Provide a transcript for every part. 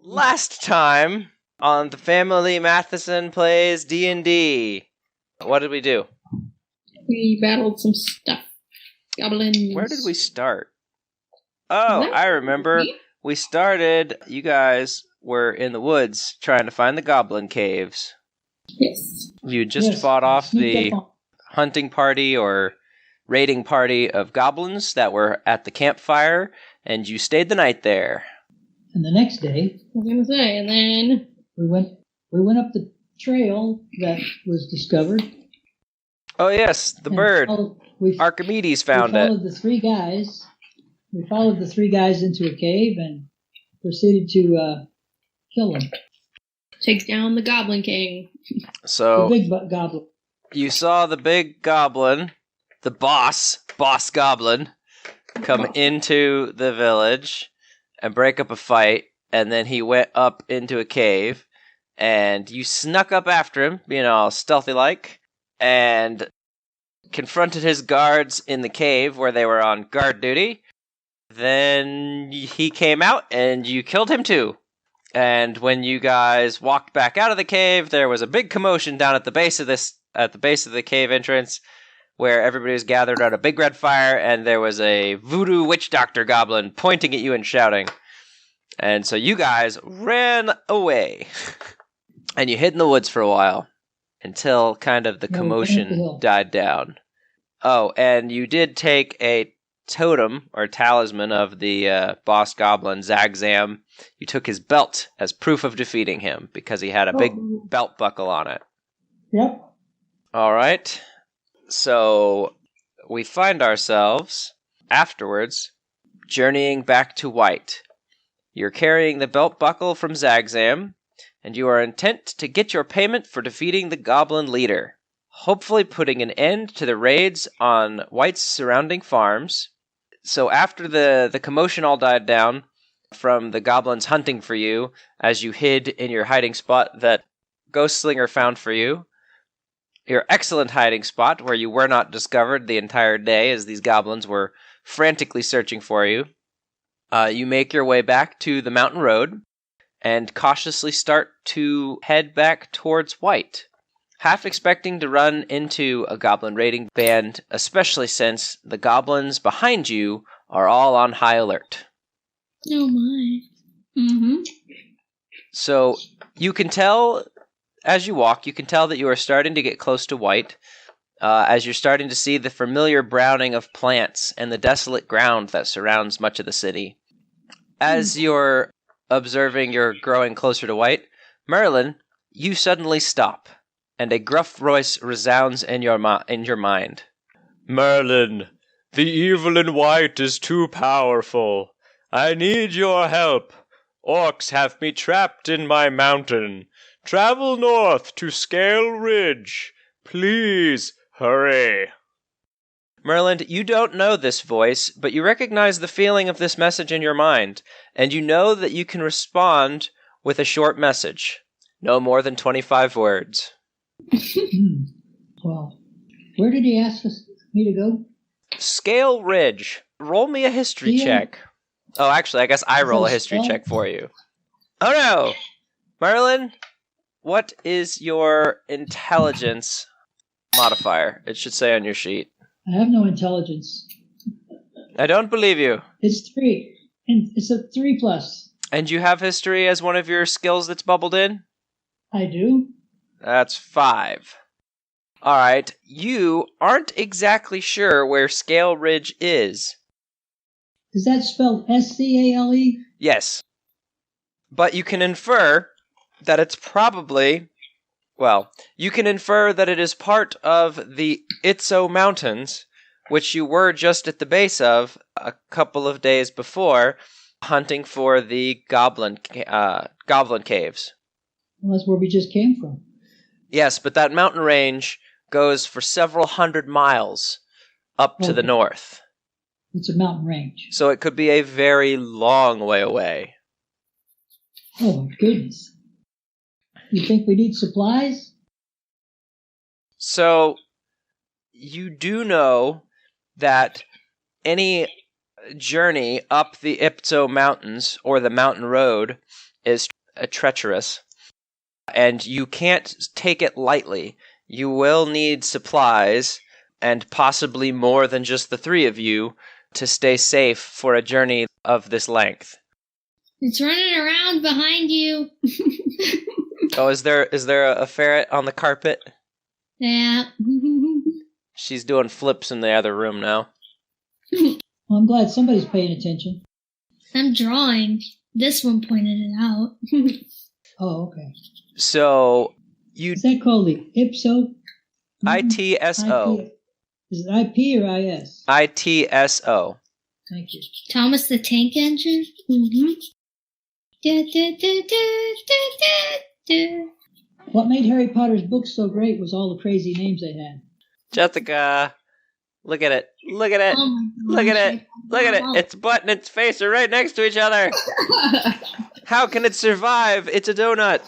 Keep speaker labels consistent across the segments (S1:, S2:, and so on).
S1: Last time on the Family Matheson Plays D&D, what did we do?
S2: We battled some stuff. Goblins.
S1: Where did we start? Oh, I remember. We started, you guys were in the woods trying to find the goblin caves.
S2: Yes.
S1: You just fought off the hunting party or raiding party of goblins that were at the campfire, and you stayed the night there.
S3: And the next day,
S2: I was gonna say, and then
S3: we went up the trail that was discovered.
S1: Oh yes, the bird. Archimedes found it.
S3: We followed the three guys into a cave and proceeded to kill them.
S2: Take down the Goblin King.
S1: So
S3: the big goblin.
S1: You saw the big goblin, the boss goblin, come into the village and break up a fight, and then he went up into a cave, and you snuck up after him, being all stealthy-like, and confronted his guards in the cave where they were on guard duty. Then he came out, and you killed him too. And when you guys walked back out of the cave, there was a big commotion down at the base of the cave entrance, where everybody was gathered around a big red fire, and there was a voodoo witch doctor goblin pointing at you and shouting. And so you guys ran away. And you hid in the woods for a while, until kind of the commotion died down. Oh, and you did take a totem, or talisman, of the boss goblin, Zagzam. You took his belt as proof of defeating him, because he had a big belt buckle on it.
S3: Yep.
S1: All right. So we find ourselves, afterwards, journeying back to White. You're carrying the belt buckle from Zagzam, and you are intent to get your payment for defeating the goblin leader, hopefully putting an end to the raids on White's surrounding farms. So after the commotion all died down from the goblins hunting for you, as you hid in your hiding spot that Ghostslinger found for you, your excellent hiding spot where you were not discovered the entire day as these goblins were frantically searching for you, you make your way back to the mountain road and cautiously start to head back towards White, half expecting to run into a goblin raiding band, especially since the goblins behind you are all on high alert.
S2: Oh my. Mm-hmm.
S1: So you can tell, as you walk, you can tell that you are starting to get close to White, as you're starting to see the familiar browning of plants and the desolate ground that surrounds much of the city. As you're observing you're growing closer to White, Merlin, you suddenly stop, and a gruff voice resounds in your mind.
S4: Merlin, the evil in White is too powerful. I need your help. Orcs have me trapped in my mountain. Travel north to Scale Ridge. Please, hurry.
S1: Merlin, you don't know this voice, but you recognize the feeling of this message in your mind, and you know that you can respond with a short message. No more than 25 words.
S3: Well, where did he ask me to go?
S1: Scale Ridge. Roll me a history check. Oh, actually, I guess I roll a history check for you. Oh no! Merlin, what is your intelligence modifier? It should say on your sheet.
S3: I have no intelligence.
S1: I don't believe you.
S3: It's 3. And it's a 3+.
S1: And you have history as one of your skills that's bubbled in?
S3: I do.
S1: That's 5. Alright, you aren't exactly sure where Scale Ridge is.
S3: Is that spelled S-C-A-L-E?
S1: Yes. But you can infer that it's probably... Well, you can infer that it is part of the Itzo Mountains, which you were just at the base of a couple of days before, hunting for the goblin caves.
S3: Well, that's where we just came from.
S1: Yes, but that mountain range goes for several hundred miles up to the north.
S3: It's a mountain range.
S1: So it could be a very long way away.
S3: Oh, my goodness. You think we need supplies?
S1: So, you do know that any journey up the Ipzo Mountains, or the mountain road, is treacherous, and you can't take it lightly. You will need supplies, and possibly more than just the three of you, to stay safe for a journey of this length.
S2: It's running around behind you.
S1: Oh, is there a ferret on the carpet?
S2: Yeah.
S1: She's doing flips in the other room now.
S3: Well, I'm glad somebody's paying attention.
S2: I'm drawing. This one pointed it out.
S3: Oh, okay.
S1: So, you...
S3: Is that called the IPSO?
S1: ITSO.
S3: IP. Is it IP or IS?
S1: ITSO.
S3: Thank you.
S2: Thomas the Tank Engine? Mm-hmm.
S3: What made Harry Potter's books so great was all the crazy names they had.
S1: Jessica, look at it. Look at it.
S2: Oh my
S1: Look at
S2: gosh,
S1: it. Look at it. Its butt and its face are right next to each other. How can it survive? It's a donut.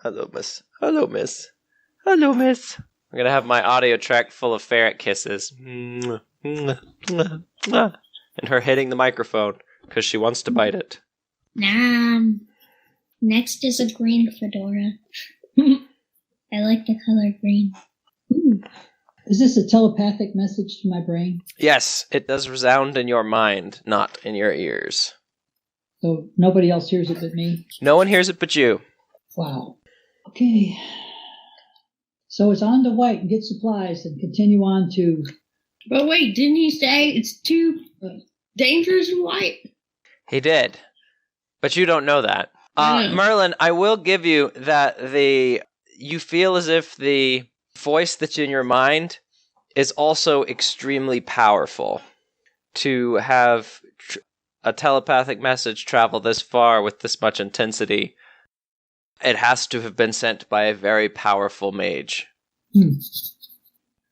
S1: Hello, miss. Hello, miss. Hello, miss. I'm going to have my audio track full of ferret kisses. And her hitting the microphone because she wants to bite it.
S2: Next is a green fedora. I like the color green.
S3: Ooh. Is this a telepathic message to my brain?
S1: Yes, it does resound in your mind, not in your ears.
S3: So nobody else hears it but me?
S1: No one hears it but you.
S3: Wow. Okay. So it's on to White and get supplies and continue on to...
S2: But wait, didn't he say it's too dangerous in White?
S1: He did. But you don't know that. Merlin, I will give you that you feel as if the voice that's in your mind is also extremely powerful. To have a telepathic message travel this far with this much intensity, it has to have been sent by a very powerful mage.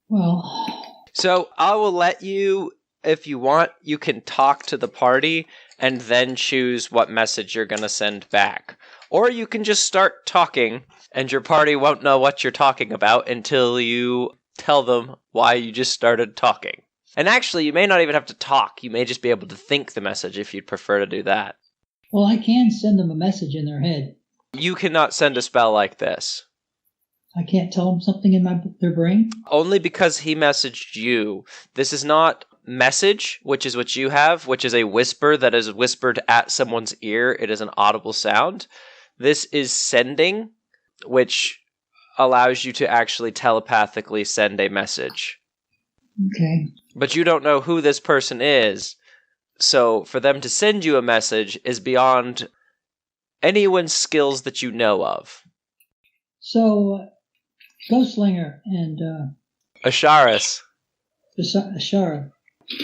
S3: Well...
S1: So I will let you, if you want, you can talk to the party and then choose what message you're going to send back. Or you can just start talking, and your party won't know what you're talking about until you tell them why you just started talking. And actually, you may not even have to talk. You may just be able to think the message if you'd prefer to do that.
S3: Well, I can send them a message in their head.
S1: You cannot send a spell like this.
S3: I can't tell them something in their brain?
S1: Only because he messaged you. This is not message, which is what you have, which is a whisper that is whispered at someone's ear. It is an audible sound. This is sending, which allows you to actually telepathically send a message.
S3: Okay.
S1: But you don't know who this person is, so for them to send you a message is beyond anyone's skills that you know of.
S3: So, Ghostslinger and
S1: Asharis.
S3: Ashara.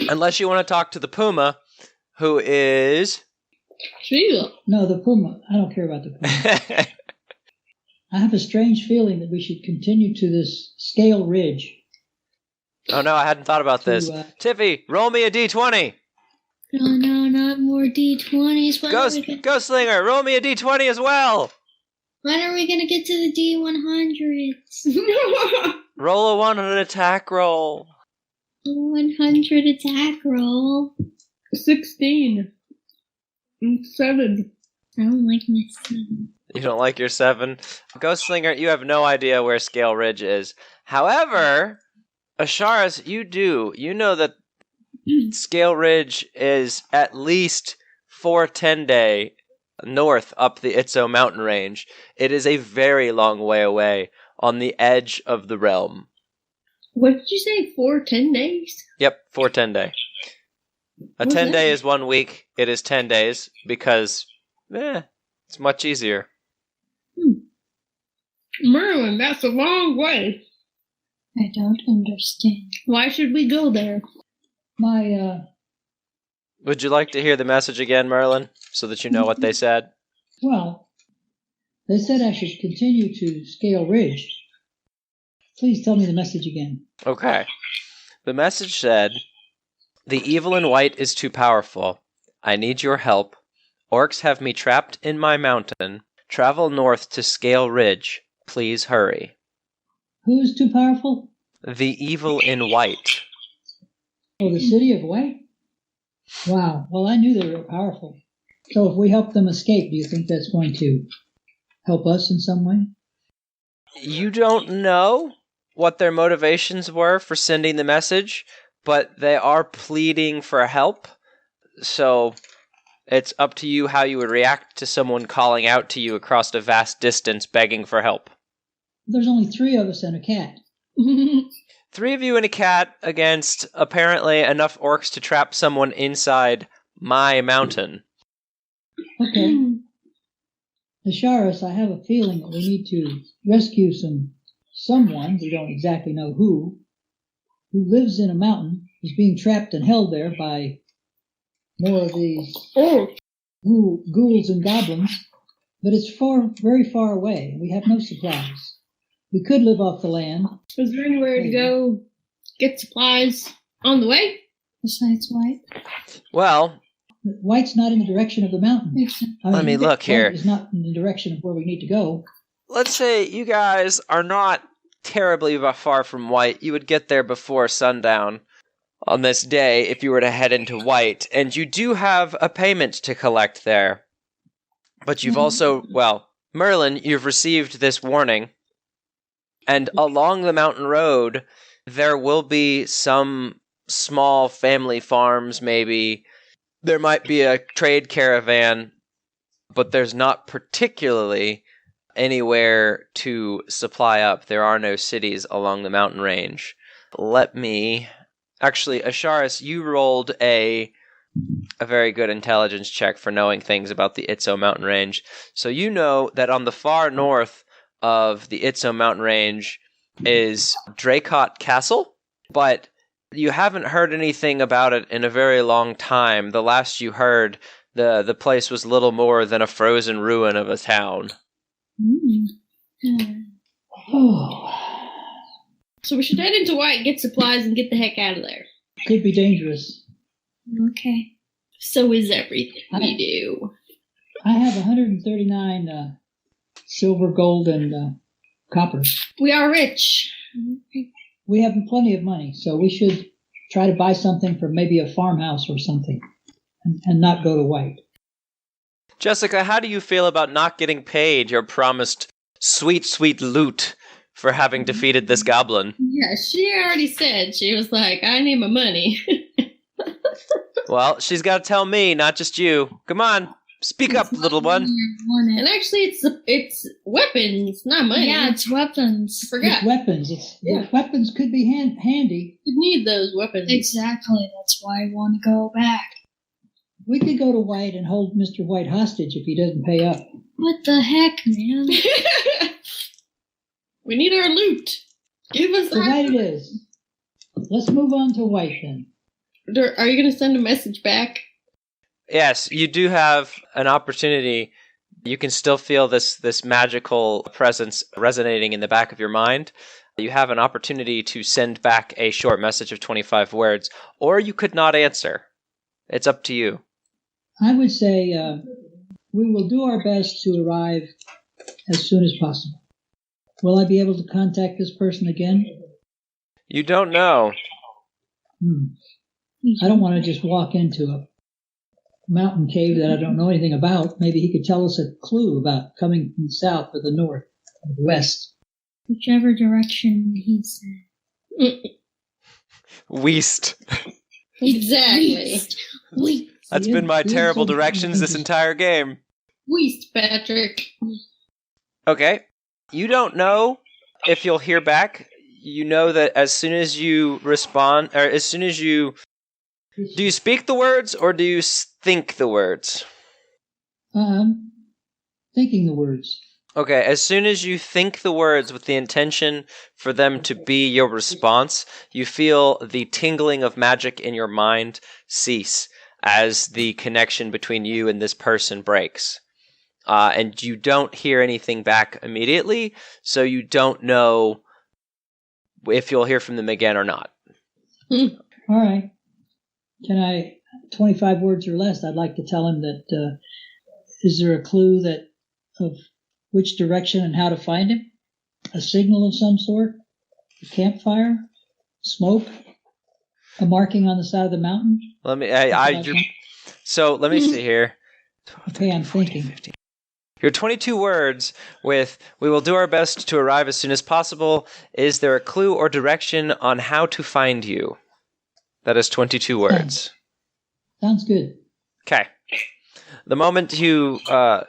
S1: Unless you want to talk to the Puma, who is...
S2: Sheila.
S3: No, the Puma. I don't care about the Puma. I have a strange feeling that we should continue to this scale ridge.
S1: Oh no, I hadn't thought about this. Tiffy, roll me a d20.
S2: No, not more D20s.
S1: Ghostslinger, roll me a d20 as well.
S2: When are we gonna get to the D100s?
S1: Roll a 1 on an attack roll.
S2: 100 attack roll.
S5: 16. 7.
S2: I don't like my 7.
S1: You don't like your 7? Ghostslinger, you have no idea where Scale Ridge is. However, Asharis, you do. You know that Scale Ridge is at least 410-day north up the Itzo mountain range. It is a very long way away on the edge of the realm.
S5: What did you say? 10 days?
S1: Yep, 410-day. A
S5: What's
S1: 10-day
S5: that?
S1: is 1 week. It is 10 days because, it's much easier.
S5: Merlin, that's a long way.
S2: I don't understand.
S5: Why should we go there?
S1: Would you like to hear the message again, Merlin, so that you know what they said?
S3: Well, they said I should continue to Scale Ridge. Please tell me the message again.
S1: Okay. The message said, "The evil in white is too powerful. I need your help. Orcs have me trapped in my mountain. Travel north to Scale Ridge. Please hurry."
S3: Who's too powerful?
S1: The evil in white.
S3: Oh, the city of White? Wow. Well, I knew they were powerful. So if we help them escape, do you think that's going to help us in some way?
S1: You don't know what their motivations were for sending the message, but they are pleading for help. So it's up to you how you would react to someone calling out to you across a vast distance begging for help.
S3: There's only 3 of us and a cat.
S1: 3 of you and a cat against apparently enough orcs to trap someone inside my mountain.
S3: Okay. Asharis, I have a feeling that we need to rescue someone, we don't exactly know who lives in a mountain, is being trapped and held there by more of these ghouls and goblins, but it's very far away. We have no supplies. We could live off the land.
S5: Is there anywhere to go get supplies on the way?
S2: Besides White?
S1: Well,
S3: White's not in the direction of the mountain.
S1: Let me look here.
S3: White is not in the direction of where we need to go.
S1: let's say you guys are not terribly far from White. You would get there before sundown on this day if you were to head into White, and you do have a payment to collect there. But you've also, well, Merlin, you've received this warning, and along the mountain road, there will be some small family farms, maybe. There might be a trade caravan, but there's not particularly anywhere to supply up. There are no cities along the mountain range. Let me... Actually, Asharis, you rolled a very good intelligence check for knowing things about the Itzo mountain range. So you know that on the far north of the Itzo mountain range is Dracot Castle, but you haven't heard anything about it in a very long time. The last you heard, the place was little more than a frozen ruin of a town.
S3: Oh,
S5: So we should head into White, get supplies, and get the heck out of there.
S3: could be dangerous.
S2: Okay.
S5: So is everything we do.
S3: I have 139 silver, gold, and copper.
S5: We are rich.
S3: We have plenty of money, so we should try to buy something from maybe a farmhouse or something, and not go to White.
S1: Jessica, how do you feel about not getting paid your promised sweet, sweet loot for having defeated this goblin?
S5: Yeah, she already said, she was like, I need my money.
S1: Well, she's got to tell me, not just you. Come on, speak up, little one.
S5: And actually, it's weapons, not money.
S2: Yeah, it's weapons.
S5: Forgot.
S3: It's weapons.
S5: Yeah.
S3: Weapons could be handy.
S5: You need those weapons.
S2: Exactly. That's why I want to go back.
S3: We could go to White and hold Mr. White hostage if he doesn't pay up.
S2: What the heck, man?
S5: We need our loot. Give us
S3: So
S5: our
S3: right it
S5: loot.
S3: is. Let's move on to White then.
S5: Are you going to send a message back?
S1: Yes, you do have an opportunity. You can still feel this magical presence resonating in the back of your mind. You have an opportunity to send back a short message of 25 words, or you could not answer. It's up to you.
S3: I would say we will do our best to arrive as soon as possible. Will I be able to contact this person again?
S1: You don't know.
S3: I don't want to just walk into a mountain cave that I don't know anything about. Maybe he could tell us a clue about coming from the south or the north or the west.
S2: Whichever direction he said.
S1: Weast.
S5: Exactly.
S2: Wait.
S1: That's
S3: He
S1: been my
S3: is
S1: terrible
S3: so-
S1: directions this entire game.
S5: Weast, Patrick.
S1: Okay. You don't know if you'll hear back. You know that as soon as you respond, or as soon as you... Do you speak the words, or do you think the words?
S3: Thinking the words.
S1: Okay, as soon as you think the words with the intention for them to be your response, you feel the tingling of magic in your mind cease as the connection between you and this person breaks. And you don't hear anything back immediately, so you don't know if you'll hear from them again or not.
S3: All right. Can I, 25 words or less, I'd like to tell him that, is there a clue that of which direction and how to find him? A signal of some sort? A campfire? Smoke? A marking on the side of the mountain?
S1: So let me see here.
S3: Okay, I'm thinking.
S1: 15. Your 22 words with, "We will do our best to arrive as soon as possible. Is there a clue or direction on how to find you?" That is 22 words.
S3: Sounds good.
S1: Okay. The moment you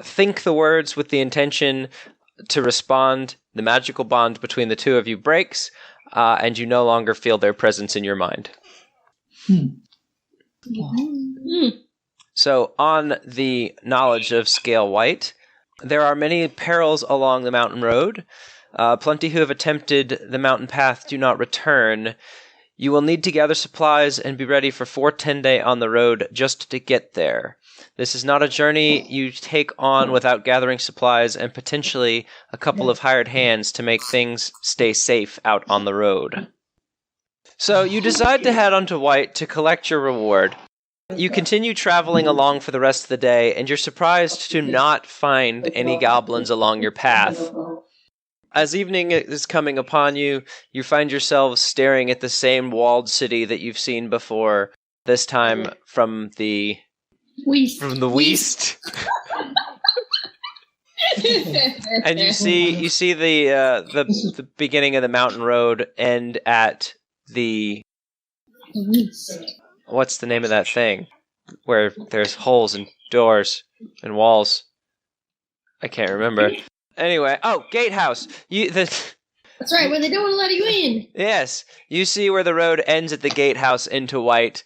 S1: think the words with the intention to respond, the magical bond between the two of you breaks, and you no longer feel their presence in your mind. So, on the knowledge of Scale White, there are many perils along the mountain road. Plenty who have attempted the mountain path do not return. You will need to gather supplies and be ready for 4 10-day on the road just to get there. This is not a journey you take on without gathering supplies and potentially a couple of hired hands to make things stay safe out on the road. So you decide to head on to White to collect your reward. You continue traveling along for the rest of the day, and you're surprised to not find any goblins along your path. As evening is coming upon you, you find yourselves staring at the same walled city that you've seen before, this time from the
S5: Weast.
S1: And you see the beginning of the mountain road end at the what's the name of that thing where there's holes and doors and walls? I can't remember. Anyway, gatehouse.
S5: That's right, where they don't want to let you in.
S1: Yes, you see where the road ends at the gatehouse into White,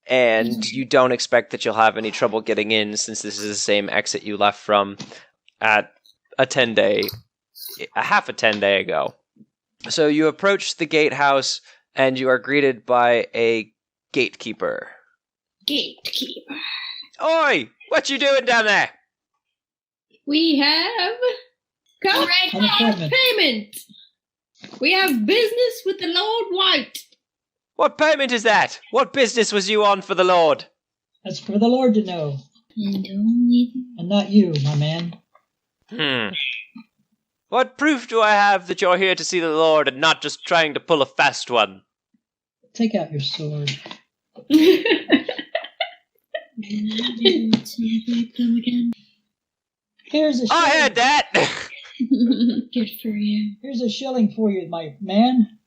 S1: and you don't expect that you'll have any trouble getting in since this is the same exit you left from at half a 10-day ago. So you approach the gatehouse, and you are greeted by a gatekeeper.
S5: Gatekeeper.
S1: Oi! What you doing down there?
S5: We have correct payment. We have business with the Lord White.
S1: What payment is that? What business was you on for the Lord?
S3: That's for the Lord to know. And not you, my man.
S1: What proof do I have that you're here to see the Lord and not just trying to pull a fast one?
S3: Take out your sword. Here's a shilling.
S1: I heard that!
S5: Good for you.
S3: Here's a shilling for you, my man.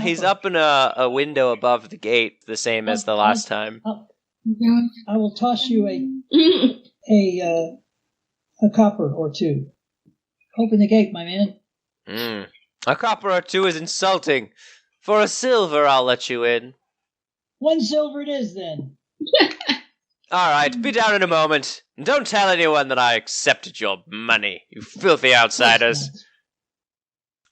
S1: He's up in a window above the gate, the same as the last time.
S3: I will toss you a copper or two. Open the gate, my man.
S1: A copper or two is insulting. For a silver, I'll let you in.
S3: 1 silver it is, then.
S1: All right, be down in a moment. And don't tell anyone that I accepted your money, you filthy outsiders.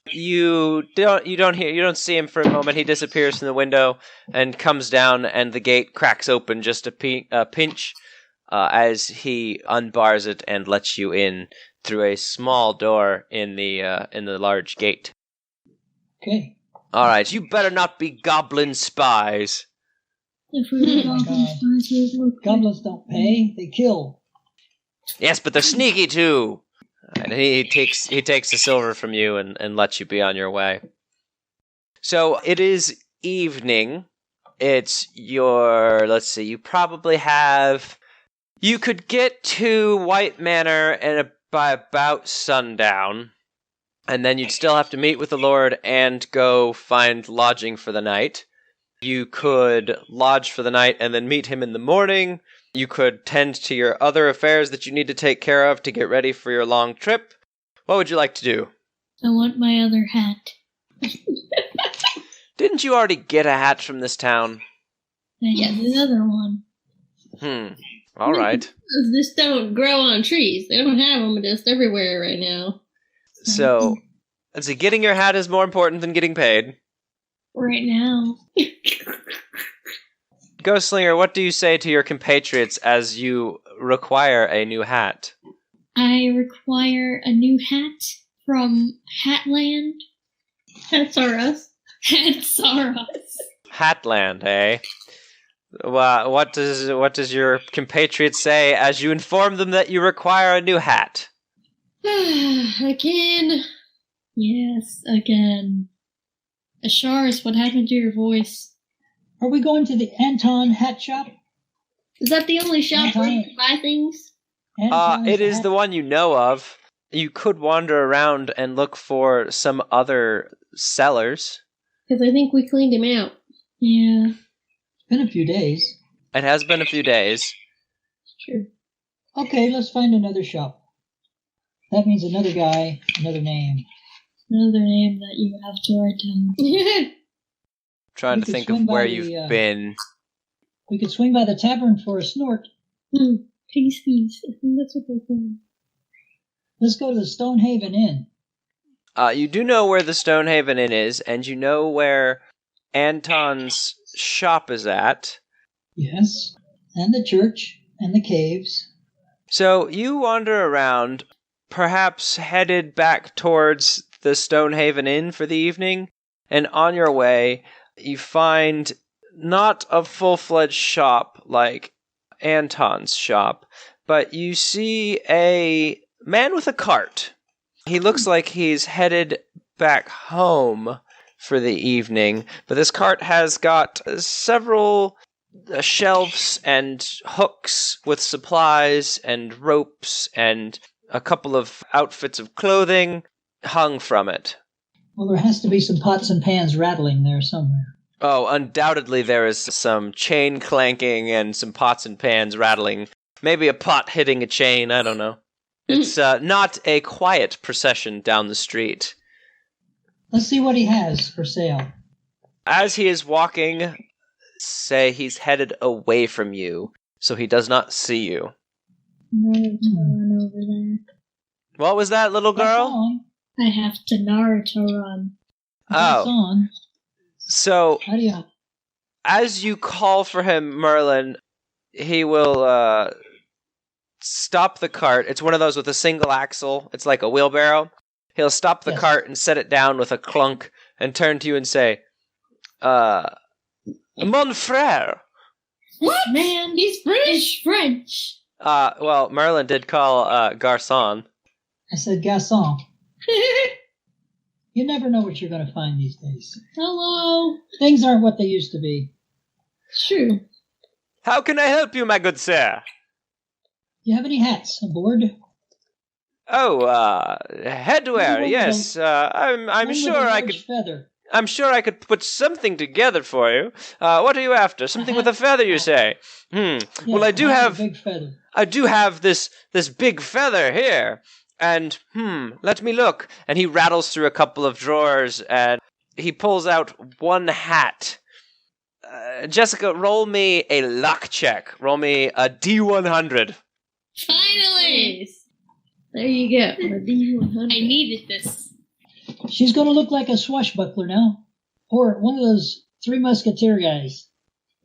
S1: You don't see him for a moment. He disappears from the window and comes down, and the gate cracks open just a pinch as he unbars it and lets you in through a small door in the large gate.
S3: Okay.
S1: All right, you better not be goblin spies.
S2: If we were
S3: Goblins don't pay; they kill.
S1: Yes, but they're sneaky too. And he takes the silver from you and lets you be on your way. So it is evening. It's you probably have... You could get to White Manor by about sundown, and then you'd still have to meet with the Lord and go find lodging for the night. You could lodge for the night and then meet him in the morning. You could tend to your other affairs that you need to take care of to get ready for your long trip. What would you like to do?
S2: I want my other hat.
S1: Didn't you already get a hat from this town?
S2: I have another one.
S1: All right.
S5: This don't grow on trees. They don't have them just everywhere right now.
S1: So getting your hat is more important than getting paid.
S2: Right now.
S1: Ghostslinger, what do you say to your compatriots as you require a new hat?
S2: I require a new hat from Hatland.
S5: Hats are us.
S2: Hats are us.
S1: Hatland, eh? Well, what does your compatriots say as you inform them that you require a new hat?
S5: Again.
S2: Yes, again. Asharis, what happened to your voice?
S3: Are we going to the Anton hat shop?
S5: Is that the only shop where you can buy things?
S3: Anton's
S1: It is
S3: hat-
S1: the one you know of. You could wander around and look for some other sellers.
S5: Because I think we cleaned him out.
S2: Yeah.
S3: It's been a few days.
S1: It has been a few days.
S5: True.
S3: Okay, let's find another shop. That means another guy, another name.
S2: Another name that you have to write down.
S1: Trying
S3: We
S1: to
S3: could
S1: think
S3: swing
S1: of
S3: by
S1: where
S3: the,
S1: you've been.
S3: We could swing by the tavern for a snort.
S5: Piggy thieves. I think that's what they're called.
S3: Let's go to the Stonehaven Inn.
S1: You do know where the Stonehaven Inn is, and you know where Anton's shop is at.
S3: Yes. And the church and the caves.
S1: So you wander around, perhaps headed back towards the Stonehaven Inn for the evening, and on your way, you find not a full-fledged shop like Anton's shop, but you see a man with a cart. He looks like he's headed back home for the evening, but this cart has got several shelves and hooks with supplies and ropes and a couple of outfits of clothing hung from it.
S3: Well, there has to be some pots and pans rattling there somewhere.
S1: Oh, undoubtedly there is some chain clanking and some pots and pans rattling. Maybe a pot hitting a chain, I don't know. It's not a quiet procession down the street.
S3: Let's see what he has for sale.
S1: As he is walking, say he's headed away from you, so he does not see you.
S2: Naruto run over there.
S1: What was that, little
S3: That's
S1: girl?
S3: on.
S2: I have to Naruto run.
S3: That's
S1: Oh,
S3: on.
S1: so
S3: How do you...
S1: as you call for him, Merlin, he will stop the cart. It's one of those with a single axle. It's like a wheelbarrow. He'll stop the
S3: Yes.
S1: cart and set it down with a clunk and turn to you and say, Mon frère.
S5: What?
S2: Man,
S5: He's British?
S2: it's French.
S1: Well, Merlin did call Garçon.
S3: I said garçon. You never know what you're going to find these days.
S2: Hello.
S3: Things aren't what they used to be.
S5: True.
S1: How can I help you, my good sir?
S3: You have any hats aboard?
S1: Oh, headwear.
S3: One
S1: Yes, I'm
S3: One with
S1: sure
S3: a
S1: I
S3: large
S1: could.
S3: feather.
S1: I'm sure I could put something together for you. What are you after? Something with a feather, you say?
S3: Yes,
S1: Well, I do
S3: a
S1: have.
S3: big feather.
S1: I do have this big feather here. And, let me look. And he rattles through a couple of drawers and he pulls out one hat. Jessica, roll me a luck check. Roll me a D100.
S5: Finally! Yes. There you go. A D100. I needed this.
S3: She's going to look like a swashbuckler now. Or one of those Three Musketeer guys.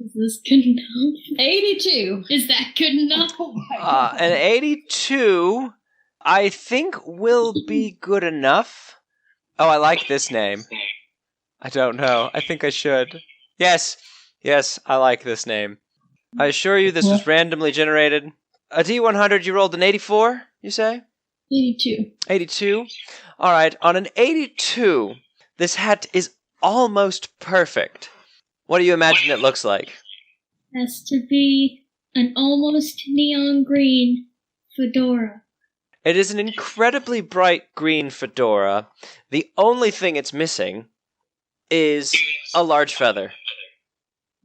S2: Is this good enough?
S5: 82.
S2: Is that good enough?
S3: Oh my God.
S1: An 82, I think, will be good enough. Oh, I like this name. I don't know. I think I should. Yes, I like this name. I assure you this was randomly generated. A D100, you rolled an 84, you say?
S5: 82.
S1: 82? Alright, on an 82, this hat is almost perfect. What do you imagine it looks like?
S2: Has to be an almost neon green fedora.
S1: It is an incredibly bright green fedora. The only thing it's missing is a large feather.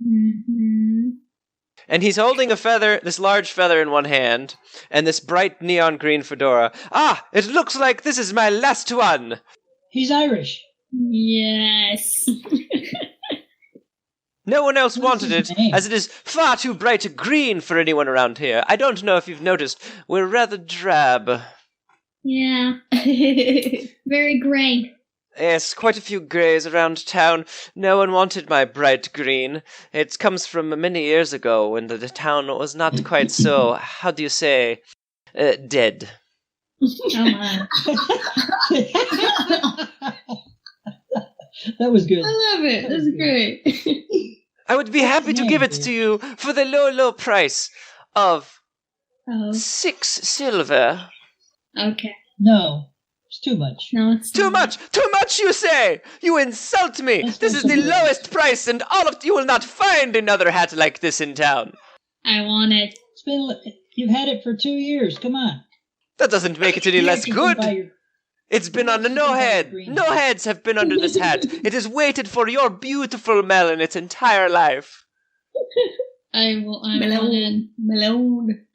S2: Mm-hmm.
S1: And he's holding a feather, this large feather in one hand, and this bright neon green fedora. Ah, it looks like this is my last one!
S3: He's Irish.
S2: Yes.
S1: No one else
S3: What is
S1: wanted
S3: his
S1: it,
S3: name?
S1: as it is far too bright a green for anyone around here. I don't know if you've noticed, we're rather drab.
S2: Yeah. Very gray.
S1: Yes, quite a few greys around town. No one wanted my bright green. It comes from many years ago when the town was not quite so, how do you say, dead.
S2: Oh my.
S3: That was good.
S5: I love it. That's great.
S1: I would be happy to give it to you for the low, low price of
S2: Oh.
S1: 6 silver.
S2: Okay.
S3: No, it's too much.
S2: No, it's
S1: Too
S2: not.
S1: much! Too much, you say! You insult me!
S3: Let's
S1: This
S3: go
S1: is the
S3: somewhere else.
S1: lowest price, and all of you will not find another hat like this in town.
S2: I want it.
S3: It's You've had it for 2 years. Come on.
S1: That doesn't make it any less good. It's been under no head. No heads have been under this hat. It has waited for your beautiful melon its entire life.
S2: I'm
S5: Malone.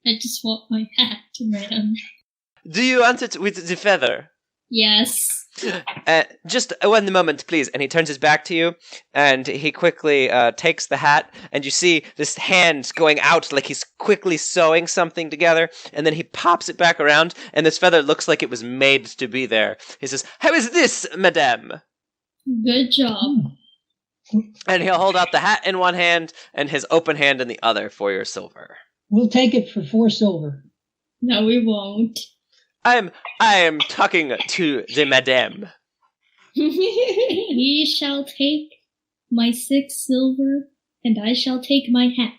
S2: I just want my hat, man.
S1: Do you want it with the feather?
S2: Yes.
S1: Just 1 moment, please. And he turns his back to you, and he quickly takes the hat, and you see this hand going out like he's quickly sewing something together, and then he pops it back around, and this feather looks like it was made to be there. He says, "How is this, madame?"
S2: Good job.
S1: And he'll hold out the hat in one hand, and his open hand in the other for your silver.
S3: We'll take it for 4 silver.
S2: No, we won't.
S1: I am talking to the madame.
S2: He shall take my 6 silver, and I shall take my hat.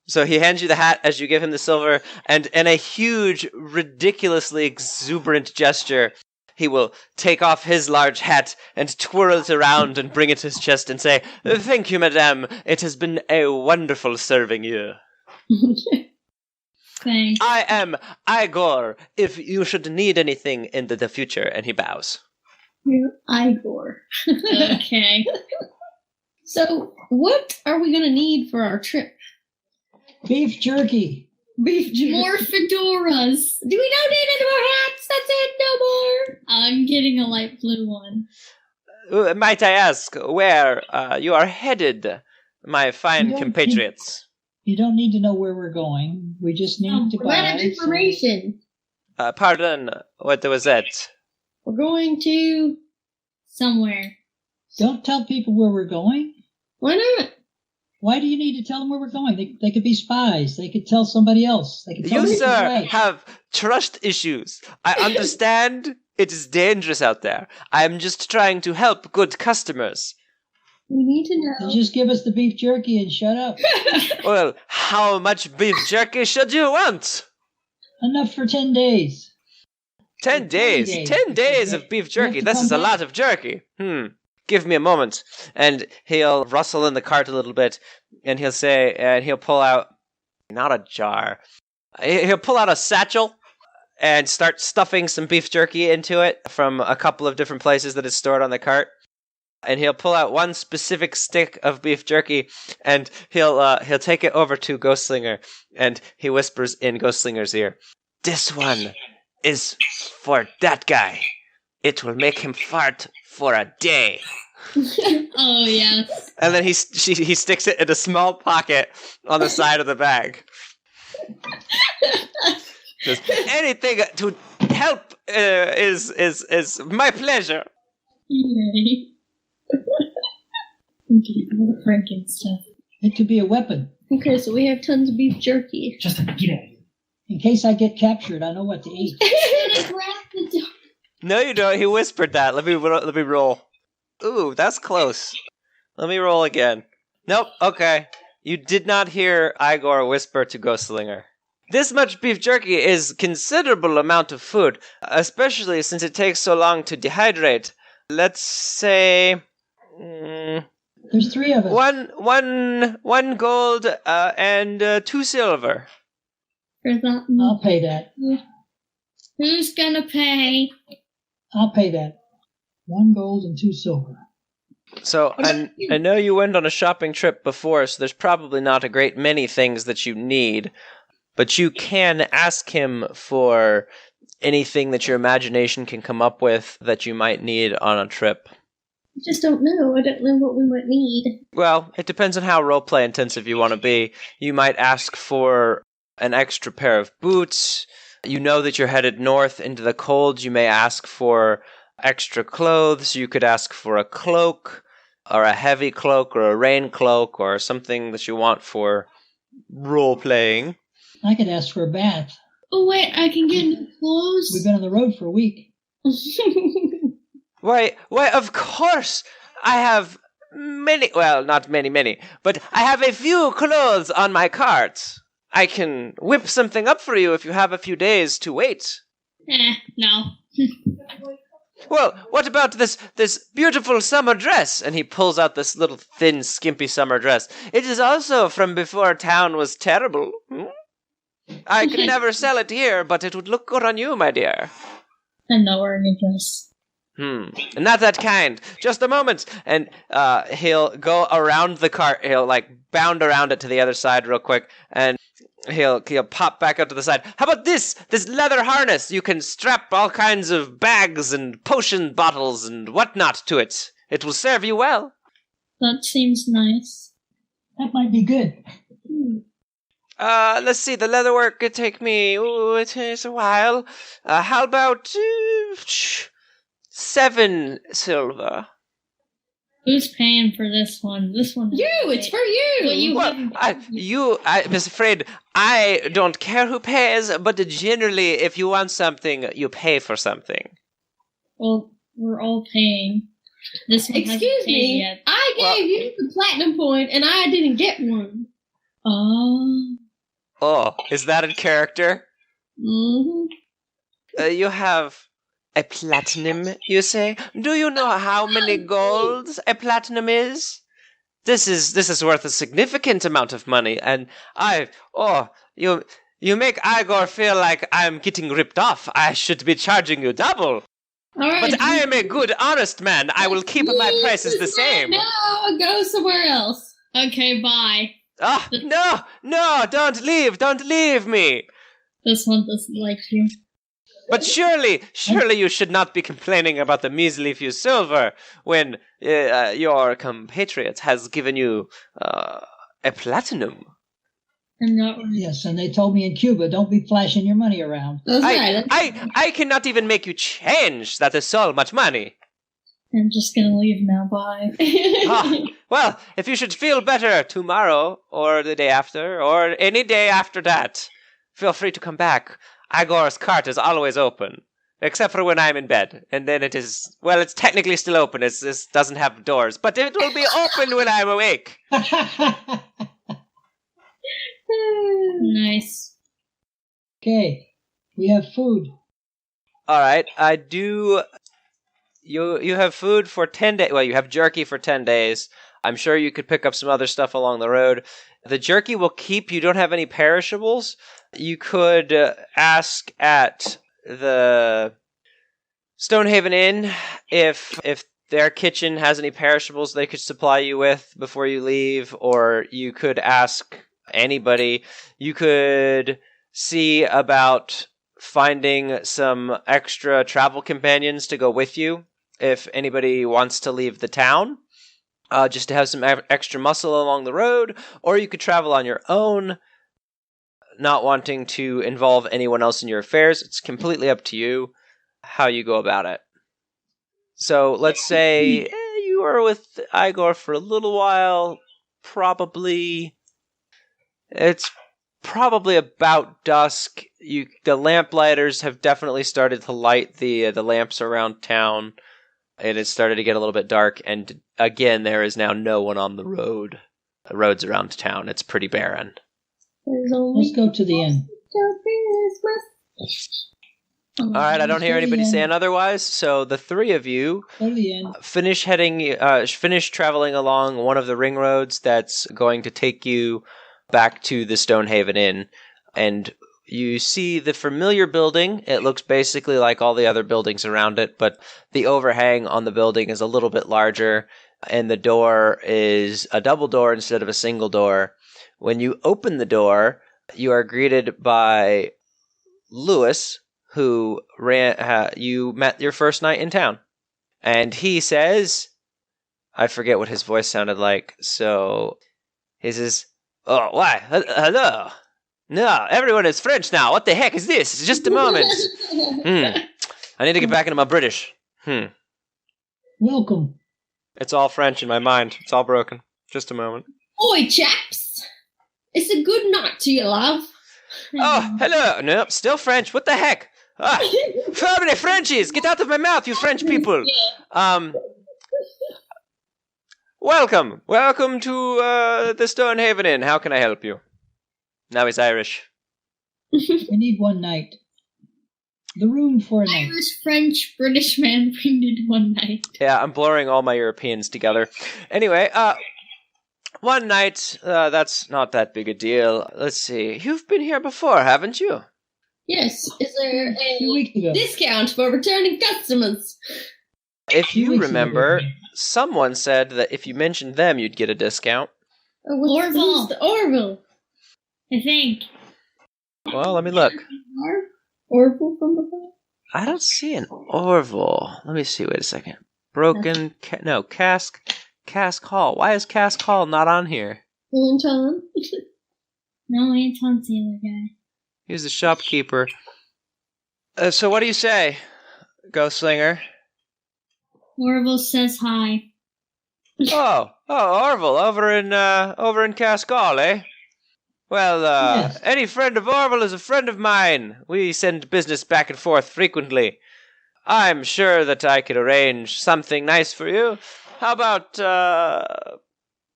S1: So he hands you the hat as you give him the silver, and in a huge, ridiculously exuberant gesture, he will take off his large hat and twirl it around and bring it to his chest and say, "Thank you, madame. It has been a wonderful serving you."
S2: Thanks.
S1: I am Igor, if you should need anything in the future. And he bows.
S5: You're Igor.
S2: Okay.
S5: So, what are we going to need for our trip?
S3: Beef jerky.
S5: Beef jerky.
S2: More fedoras.
S5: Do we don't need any more hats? That's it, no more.
S2: I'm getting a light blue one.
S1: Might I ask where you are headed, my fine compatriots?
S3: You don't need to know where we're going. We just need to
S5: We're out of
S3: buy.
S5: information.
S1: Pardon, what was that?
S5: We're going to...
S2: Somewhere.
S3: Don't tell people where we're going.
S5: Why not?
S3: Why do you need to tell them where we're going? They could be spies. They could tell somebody else. They could tell
S1: You,
S3: me
S1: sir,
S3: right.
S1: have trust issues. I understand it is dangerous out there. I am just trying to help good customers.
S5: We need to know.
S3: Then just give us the beef jerky and shut up.
S1: Well, how much beef jerky should you want?
S3: Enough for 10 days.
S1: 10 days. 10 days of beef jerky. This is a lot of jerky. Give me a moment. And he'll rustle in the cart a little bit, and he'll say, and he'll pull out, not a jar, he'll pull out a satchel and start stuffing some beef jerky into it from a couple of different places that is stored on the cart. And he'll pull out one specific stick of beef jerky, and he'll take it over to Ghostslinger, and he whispers in Ghostslinger's ear, "This one is for that guy. It will make him fart for a day."
S2: Oh, yes.
S1: And then he sticks it in a small pocket on the side of the bag. Says, "Anything to help is my pleasure."
S2: Yay. I'm getting all the Franken stuff.
S3: It could be a weapon.
S5: Okay, so we have tons of beef jerky.
S3: Just get out of here. In case I get captured, I know what to eat.
S1: No, you don't. He whispered that. Let me roll. Ooh, that's close. Let me roll again. Nope. Okay. You did not hear Igor whisper to Ghostslinger. This much beef jerky is considerable amount of food, especially since it takes so long to dehydrate. Let's say...
S3: There's 3 of us.
S1: One gold and 2 silver.
S2: For that
S3: I'll pay that.
S2: Who's gonna pay?
S3: I'll pay that. 1 gold and 2 silver.
S1: So, I know you went on a shopping trip before, so there's probably not a great many things that you need. But you can ask him for anything that your imagination can come up with that you might need on a trip.
S5: I just don't know. I don't know what we might need.
S1: Well, it depends on how roleplay intensive you want to be. You might ask for an extra pair of boots. You know that you're headed north into the cold. You may ask for extra clothes. You could ask for a cloak, or a heavy cloak, or a rain cloak, or something that you want for role-playing.
S3: I could ask for a bath.
S2: Oh, wait, I can get new clothes?
S3: We've been on the road for a week.
S1: Why, of course! I have many, well, not many, but I have a few clothes on my cart. I can whip something up for you if you have a few days to wait.
S2: No.
S1: Well, what about this beautiful summer dress? And he pulls out this little thin, skimpy summer dress. It is also from before town was terrible. I could never sell it here, but it would look good on you, my dear.
S2: I'm not wearing a dress.
S1: Not that kind. Just a moment. And he'll go around the cart. He'll bound around it to the other side real quick, and he'll pop back up to the side. How about this leather harness? You can strap all kinds of bags and potion bottles and whatnot to it. It will serve you well.
S2: That seems nice.
S3: That might be good.
S1: Let's see. The leatherwork could take me. It takes a while. How about 7 silver?
S2: Who's paying for this one? This one.
S5: You! It's for you!
S1: I'm afraid I don't care who pays, but generally, if you want something, you pay for something.
S2: Well, we're all paying. This one hasn't
S5: Excuse
S2: paid
S5: me.
S2: yet.
S5: I gave you the platinum point, and I didn't get one.
S1: Oh, is that in character?
S5: Mm-hmm.
S1: You have a platinum, you say? Do you know how many golds a platinum is? This is worth a significant amount of money, and you make Igor feel like I'm getting ripped off. I should be charging you double.
S5: All right,
S1: But I am a good, honest man. I will keep my prices the same.
S5: No, go somewhere else.
S2: Okay, bye.
S1: Oh, no, don't leave me.
S2: This one doesn't like you.
S1: But surely you should not be complaining about the measly few silver when your compatriot has given you a platinum.
S2: I'm not.
S3: Yes, and they told me in Cuba, don't be flashing your money around.
S5: That's right.
S1: I cannot even make you change. That is so much money.
S2: I'm just gonna leave now. Bye.
S1: Well, if you should feel better tomorrow or the day after or any day after that, feel free to come back. Igor's cart is always open, except for when I'm in bed, and then it's technically still open. It doesn't have doors, but it will be open when I'm awake.
S2: Nice.
S3: Okay, we have food.
S1: All right, I do. You have food for 10 days. Well, you have jerky for 10 days. I'm sure you could pick up some other stuff along the road. The jerky will keep. You don't have any perishables. You could ask at the Stonehaven Inn if their kitchen has any perishables they could supply you with before you leave, or you could ask anybody. You could see about finding some extra travel companions to go with you if anybody wants to leave the town, just to have some extra muscle along the road, or you could travel on your own, not wanting to involve anyone else in your affairs. It's completely up to you how you go about it. So let's say you are with Igor for a little while. It's probably about dusk. The lamplighters have definitely started to light the lamps around town. It has started to get a little bit dark, and again, there is now no one on the road. The roads around town, it's pretty barren.
S3: Let's go to the inn.
S1: All right, I don't hear anybody saying otherwise, so the three of you
S3: Go to the inn.
S1: finish traveling along one of the ring roads that's going to take you back to the Stonehaven Inn, and you see the familiar building. It looks basically like all the other buildings around it, but the overhang on the building is a little bit larger, and the door is a double door instead of a single door. When you open the door, you are greeted by Lewis, who you met your first night in town. And he says, I forget what his voice sounded like, so he says, "Oh, why, hello. No, everyone is French now. What the heck is this? Just a moment. I need to get back into my British.
S3: Welcome.
S1: It's all French in my mind. It's all broken. Just a moment.
S5: Oi, chaps! It's a good night to you, love.
S1: Oh, hello. Nope, still French. What the heck? Ah, how many Frenchies? Get out of my mouth, you French people. Welcome to the Stonehaven Inn. How can I help you? Now he's Irish.
S3: We need one night. The room for a night.
S2: Irish, French, British man painted one night.
S1: Yeah, I'm blurring all my Europeans together. Anyway, one night, that's not that big a deal. Let's see. You've been here before, haven't you?
S5: Yes. Is there
S3: A few
S5: a
S3: weeks ago.
S5: discount for returning customers?
S1: If
S3: Few
S1: you
S3: weeks ago,
S1: remember,
S3: David.
S1: someone said that if you mentioned them, you'd get a discount.
S2: Orville.
S5: Who's the Orville?
S2: I think.
S1: Well, let me look.
S5: Orville from the phone?
S1: I don't see an Orville. Let me see. Wait a second. Broken. Cask Hall. Why is Cask Hall not on here?
S5: Anton?
S2: No, Anton's the other guy.
S1: He's the shopkeeper. So what do you say, Ghostslinger?
S2: Orville says hi.
S1: Oh, Orville, over in Cask Hall, eh? Well,
S3: Yes.
S1: any friend of Orville is a friend of mine. We send business back and forth frequently. I'm sure that I could arrange something nice for you. How about,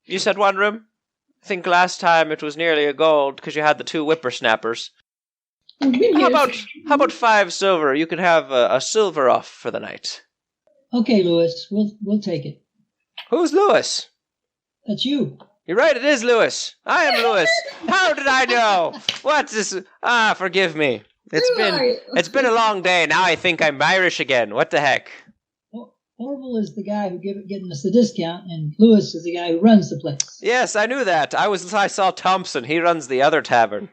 S1: you said one room? I think last time it was nearly a gold, because you had the 2 whippersnappers.
S5: We've been
S1: How
S5: here
S1: about 5 silver? You can have a silver off for the night.
S3: Okay, Lewis, we'll take it.
S1: Who's Lewis?
S3: That's you.
S1: You're right, it is Lewis. I am Lewis. How did I know? What's this? Forgive me. It's been a long day. Now I think I'm Irish again. What the heck?
S3: Orville is the guy who getting us the discount, and Lewis is the guy who runs the place.
S1: Yes, I knew that. I saw Thompson. He runs the other tavern.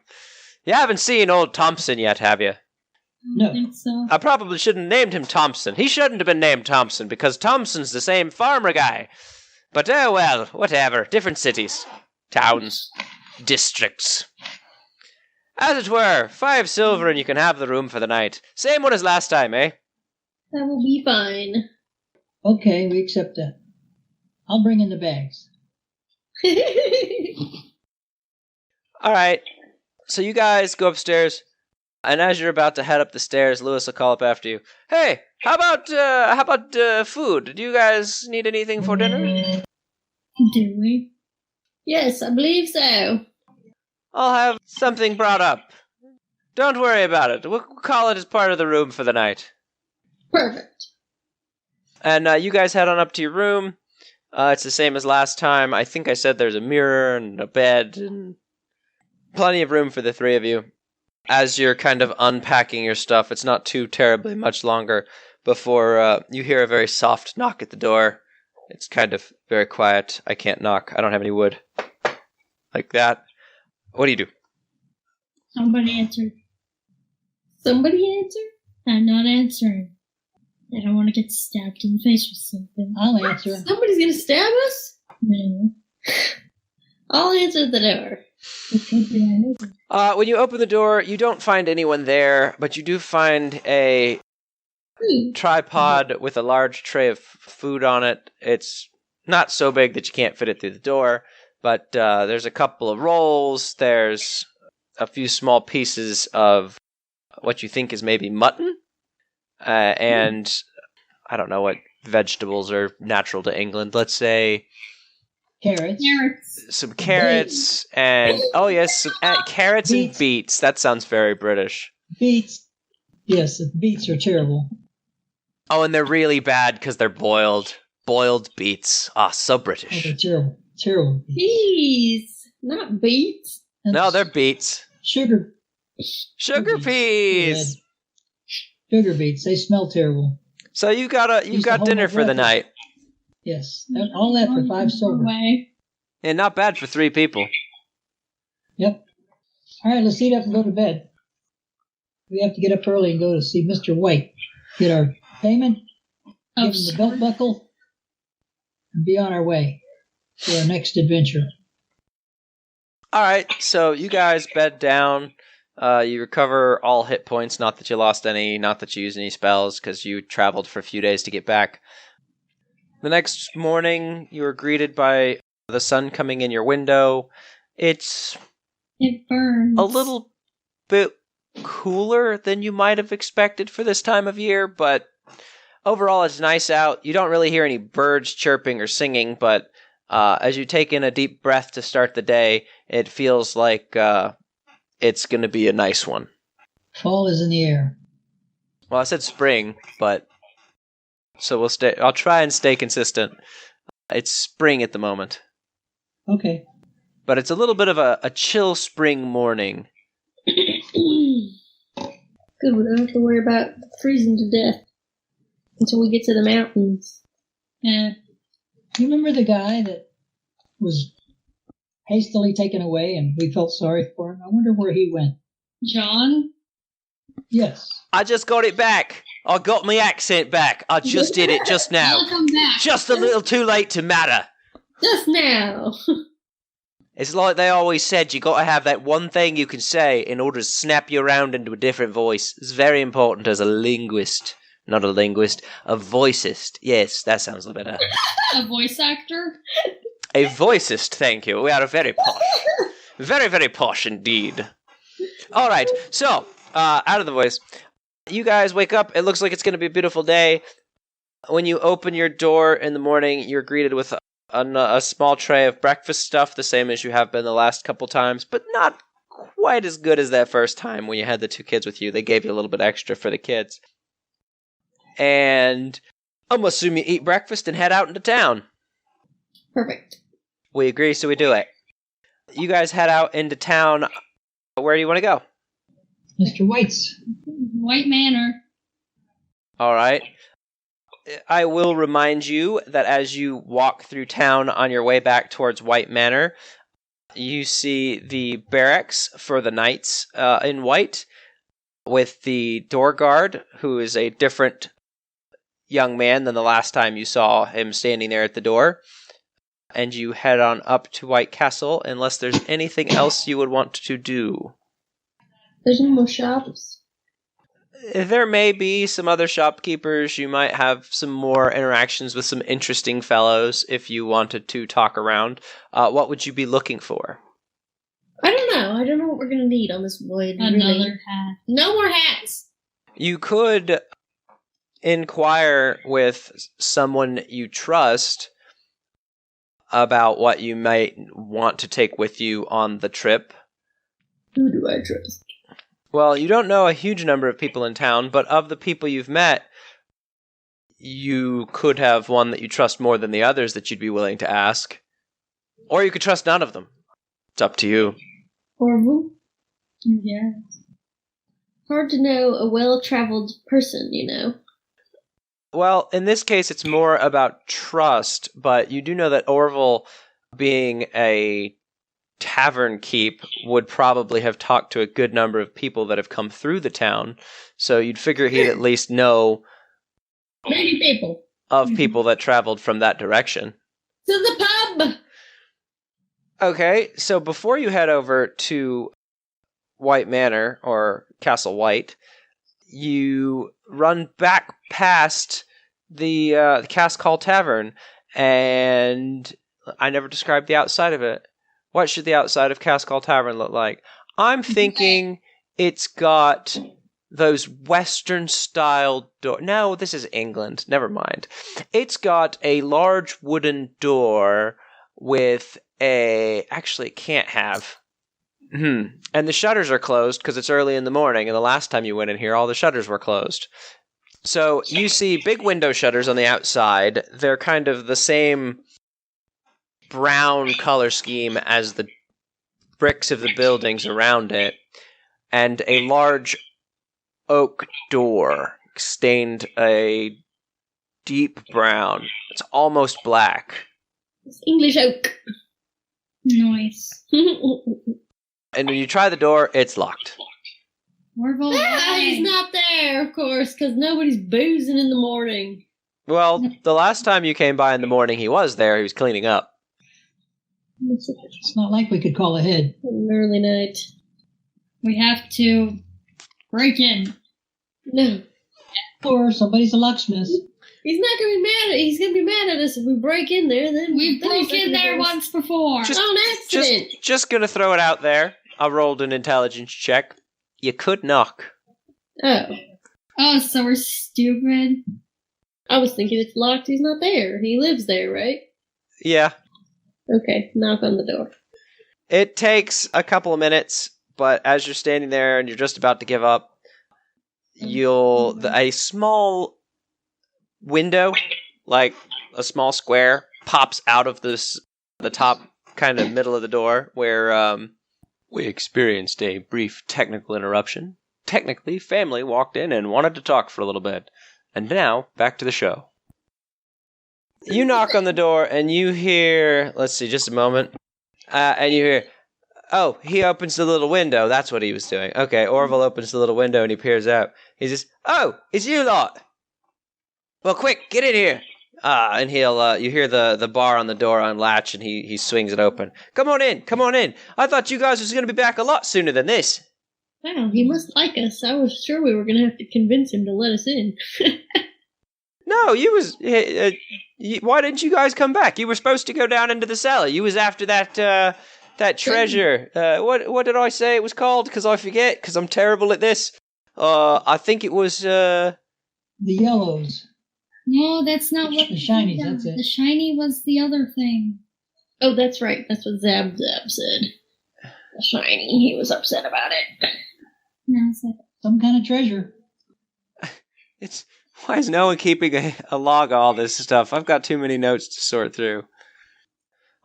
S1: You haven't seen old Thompson yet, have you?
S2: I don't think so.
S1: I probably shouldn't have named him Thompson. He shouldn't have been named Thompson, because Thompson's the same farmer guy. But, well, whatever. Different cities. Towns. Districts. As it were, 5 silver and you can have the room for the night. Same one as last time, eh?
S5: That will be fine.
S3: Okay, we accept that. I'll bring in the bags.
S1: Alright. So you guys go upstairs, and as you're about to head up the stairs, Lewis will call up after you. Hey, how about food? Do you guys need anything for dinner?
S2: Do we?
S5: Yes, I believe so.
S1: I'll have something brought up. Don't worry about it. We'll call it as part of the room for the night.
S5: Perfect.
S1: And you guys head on up to your room. It's the same as last time. I think I said there's a mirror and a bed and plenty of room for the 3 of you. As you're kind of unpacking your stuff, it's not too terribly much longer before you hear a very soft knock at the door. It's kind of very quiet. I can't knock. I don't have any wood. Like that. What do you do?
S2: Somebody answered.
S5: Somebody answer?
S2: I'm not answering. I don't want to get stabbed in the face with something.
S3: I'll answer.
S5: Somebody's gonna stab us?
S2: No.
S5: I'll answer the door.
S2: It could be my neighbor.
S1: When you open the door, you don't find anyone there, but you do find a tripod with a large tray of food on it. It's not so big that you can't fit it through the door, but there's a couple of rolls. There's a few small pieces of what you think is maybe mutton, and I don't know what vegetables are natural to England. Let's say
S3: Carrots.
S1: some carrots and some carrots and
S3: Beets.
S1: beets. That sounds very British.
S3: Beets. Yes, the beets are terrible.
S1: Oh, and they're really bad because they're boiled. Boiled beets. Ah, so
S3: Oh,
S1: British.
S3: they're terrible. Terrible beets.
S5: Peas, not beets.
S3: And
S1: No, they're beets.
S3: sugar.
S1: Sugar peas.
S3: Sugar beets. They smell terrible.
S1: So you got
S3: Used to hold
S1: dinner
S3: my
S1: for the
S3: breath.
S1: night,
S3: Yes. All that for 5 silver.
S2: Way.
S1: and not bad for 3 people.
S3: Yep. All right, let's eat up and go to bed. We have to get up early and go to see Mr. White. Get our payment,
S2: Oh,
S3: give him the belt buckle, and be on our way to our next adventure.
S1: All right, so you guys bed down. You recover all hit points. Not that you lost any. Not that you used any spells, because you traveled for a few days to get back. The next morning, you are greeted by the sun coming in your window. It's
S2: It burns.
S1: a little bit cooler than you might have expected for this time of year, but overall it's nice out. You don't really hear any birds chirping or singing, but as you take in a deep breath to start the day, it feels like it's going to be a nice one.
S3: Fall is in the air.
S1: Well, I said spring, but so we'll stay. I'll try and stay consistent. It's spring at the moment,
S3: Okay.
S1: but it's a little bit of a chill spring morning.
S5: Good, we don't have to worry about freezing to death until we get to the mountains.
S2: Yeah.
S3: You remember the guy that was hastily taken away and we felt sorry for him? I wonder where he went.
S2: John?
S3: Yes.
S1: I just got it back. I got my accent back. I just did it just now.
S2: I'll come back.
S1: Just a little too late to matter.
S5: Just now.
S1: It's like they always said, you got to have that one thing you can say in order to snap you around into a different voice. It's very important as a linguist. Not a linguist, a voicist. Yes, that sounds a little better.
S2: A voice actor?
S1: A voicist, thank you. We are very posh. Very, very posh indeed. All right, so, out of the voice. You guys wake up. It looks like it's going to be a beautiful day. When you open your door in the morning, you're greeted with a small tray of breakfast stuff, the same as you have been the last couple times, but not quite as good as that first time when you had the two kids with you. They gave you a little bit extra for the kids. And I'm going to assume you eat breakfast and head out into town.
S5: Perfect.
S1: We agree, so we do it. You guys head out into town. Where do you want to go?
S3: Mr. White's.
S2: White Manor.
S1: All right. I will remind you that as you walk through town on your way back towards White Manor, you see the barracks for the knights in white, with the door guard, who is a different young man than the last time you saw him standing there at the door. And you head on up to White Castle, unless there's anything else you would want to do.
S5: There's no more shops.
S1: There may be some other shopkeepers. You might have some more interactions with some interesting fellows if you wanted to talk around. What would you be looking for?
S5: I don't know. I don't know what we're going to need on this voyage.
S2: Another
S5: really.
S2: hat.
S5: No more hats.
S1: You could inquire with someone you trust about what you might want to take with you on the trip.
S5: Who do I trust?
S1: Well, you don't know a huge number of people in town, but of the people you've met, you could have one that you trust more than the others that you'd be willing to ask. Or you could trust none of them. It's up to you.
S5: Horrible.
S2: Yeah.
S5: Hard to know a well-traveled person, you know.
S1: Well, in this case, it's more about trust, but you do know that Orville, being a tavern keep, would probably have talked to a good number of people that have come through the town, so you'd figure he'd at least know
S5: Many people.
S1: of people that traveled from that direction.
S5: To the pub!
S1: Okay, so before you head over to White Manor, or Castle White, you run back past the Cask Hall Tavern, and I never described the outside of it. What should the outside of Cask Hall Tavern look like? I'm thinking it's got those Western-style doors. No, this is England. Never mind. It's got a large wooden door with a... Actually, it can't have. And the shutters are closed because it's early in the morning, and the last time you went in here, all the shutters were closed. So you see big window shutters on the outside. They're kind of the same brown color scheme as the bricks of the buildings around it, and a large oak door stained a deep brown. It's almost black.
S5: It's English oak.
S2: Nice.
S1: And when you try the door, it's locked.
S2: Orville,
S5: He's not there, of course, because nobody's boozing in the morning.
S1: Well, the last time you came by in the morning, he was there. He was cleaning up.
S3: It's not like we could call ahead.
S5: An early night.
S2: We have to break in.
S5: No.
S3: Or somebody's a locksmith.
S5: He's not going to be mad at He's going to be mad at us if we break in there. Then
S2: We broke in there once before.
S1: Just-
S5: on accident.
S1: Just gonna throw it out there. I rolled an intelligence check. You could knock.
S2: Oh, so we're stupid.
S5: I was thinking it's locked. He's not there. He lives there, right?
S1: Yeah.
S5: Okay, knock on the door.
S1: It takes a couple of minutes, but as you're standing there and you're just about to give up, a small window, like a small square, pops out of the top kind of middle of the door where we experienced a brief technical interruption. Technically, family walked in and wanted to talk for a little bit. And now, back to the show. You knock on the door and you hear, let's see, just a moment, and you hear, oh, he opens the little window. That's what he was doing. Okay, Orville opens the little window and he peers out. He says, oh, it's you lot. Well, quick, get in here. And you hear the bar on the door unlatch and he swings it open. Come on in. I thought you guys was going to be back a lot sooner than this.
S5: Wow, he must like us. I was sure we were going to have to convince him to let us in.
S1: No, why didn't you guys come back? You were supposed to go down into the cellar. You was after that treasure. What did I say it was called? Because I forget, because I'm terrible at this. I think it was...
S3: The yellows.
S2: No, that's not what...
S3: The shinies, that's it.
S2: The shiny was the other thing.
S5: Oh, that's right. That's what Zab said. The shiny. He was upset about it.
S2: No, it's like...
S3: Some kind of treasure.
S1: Why is no one keeping a log of all this stuff? I've got too many notes to sort through.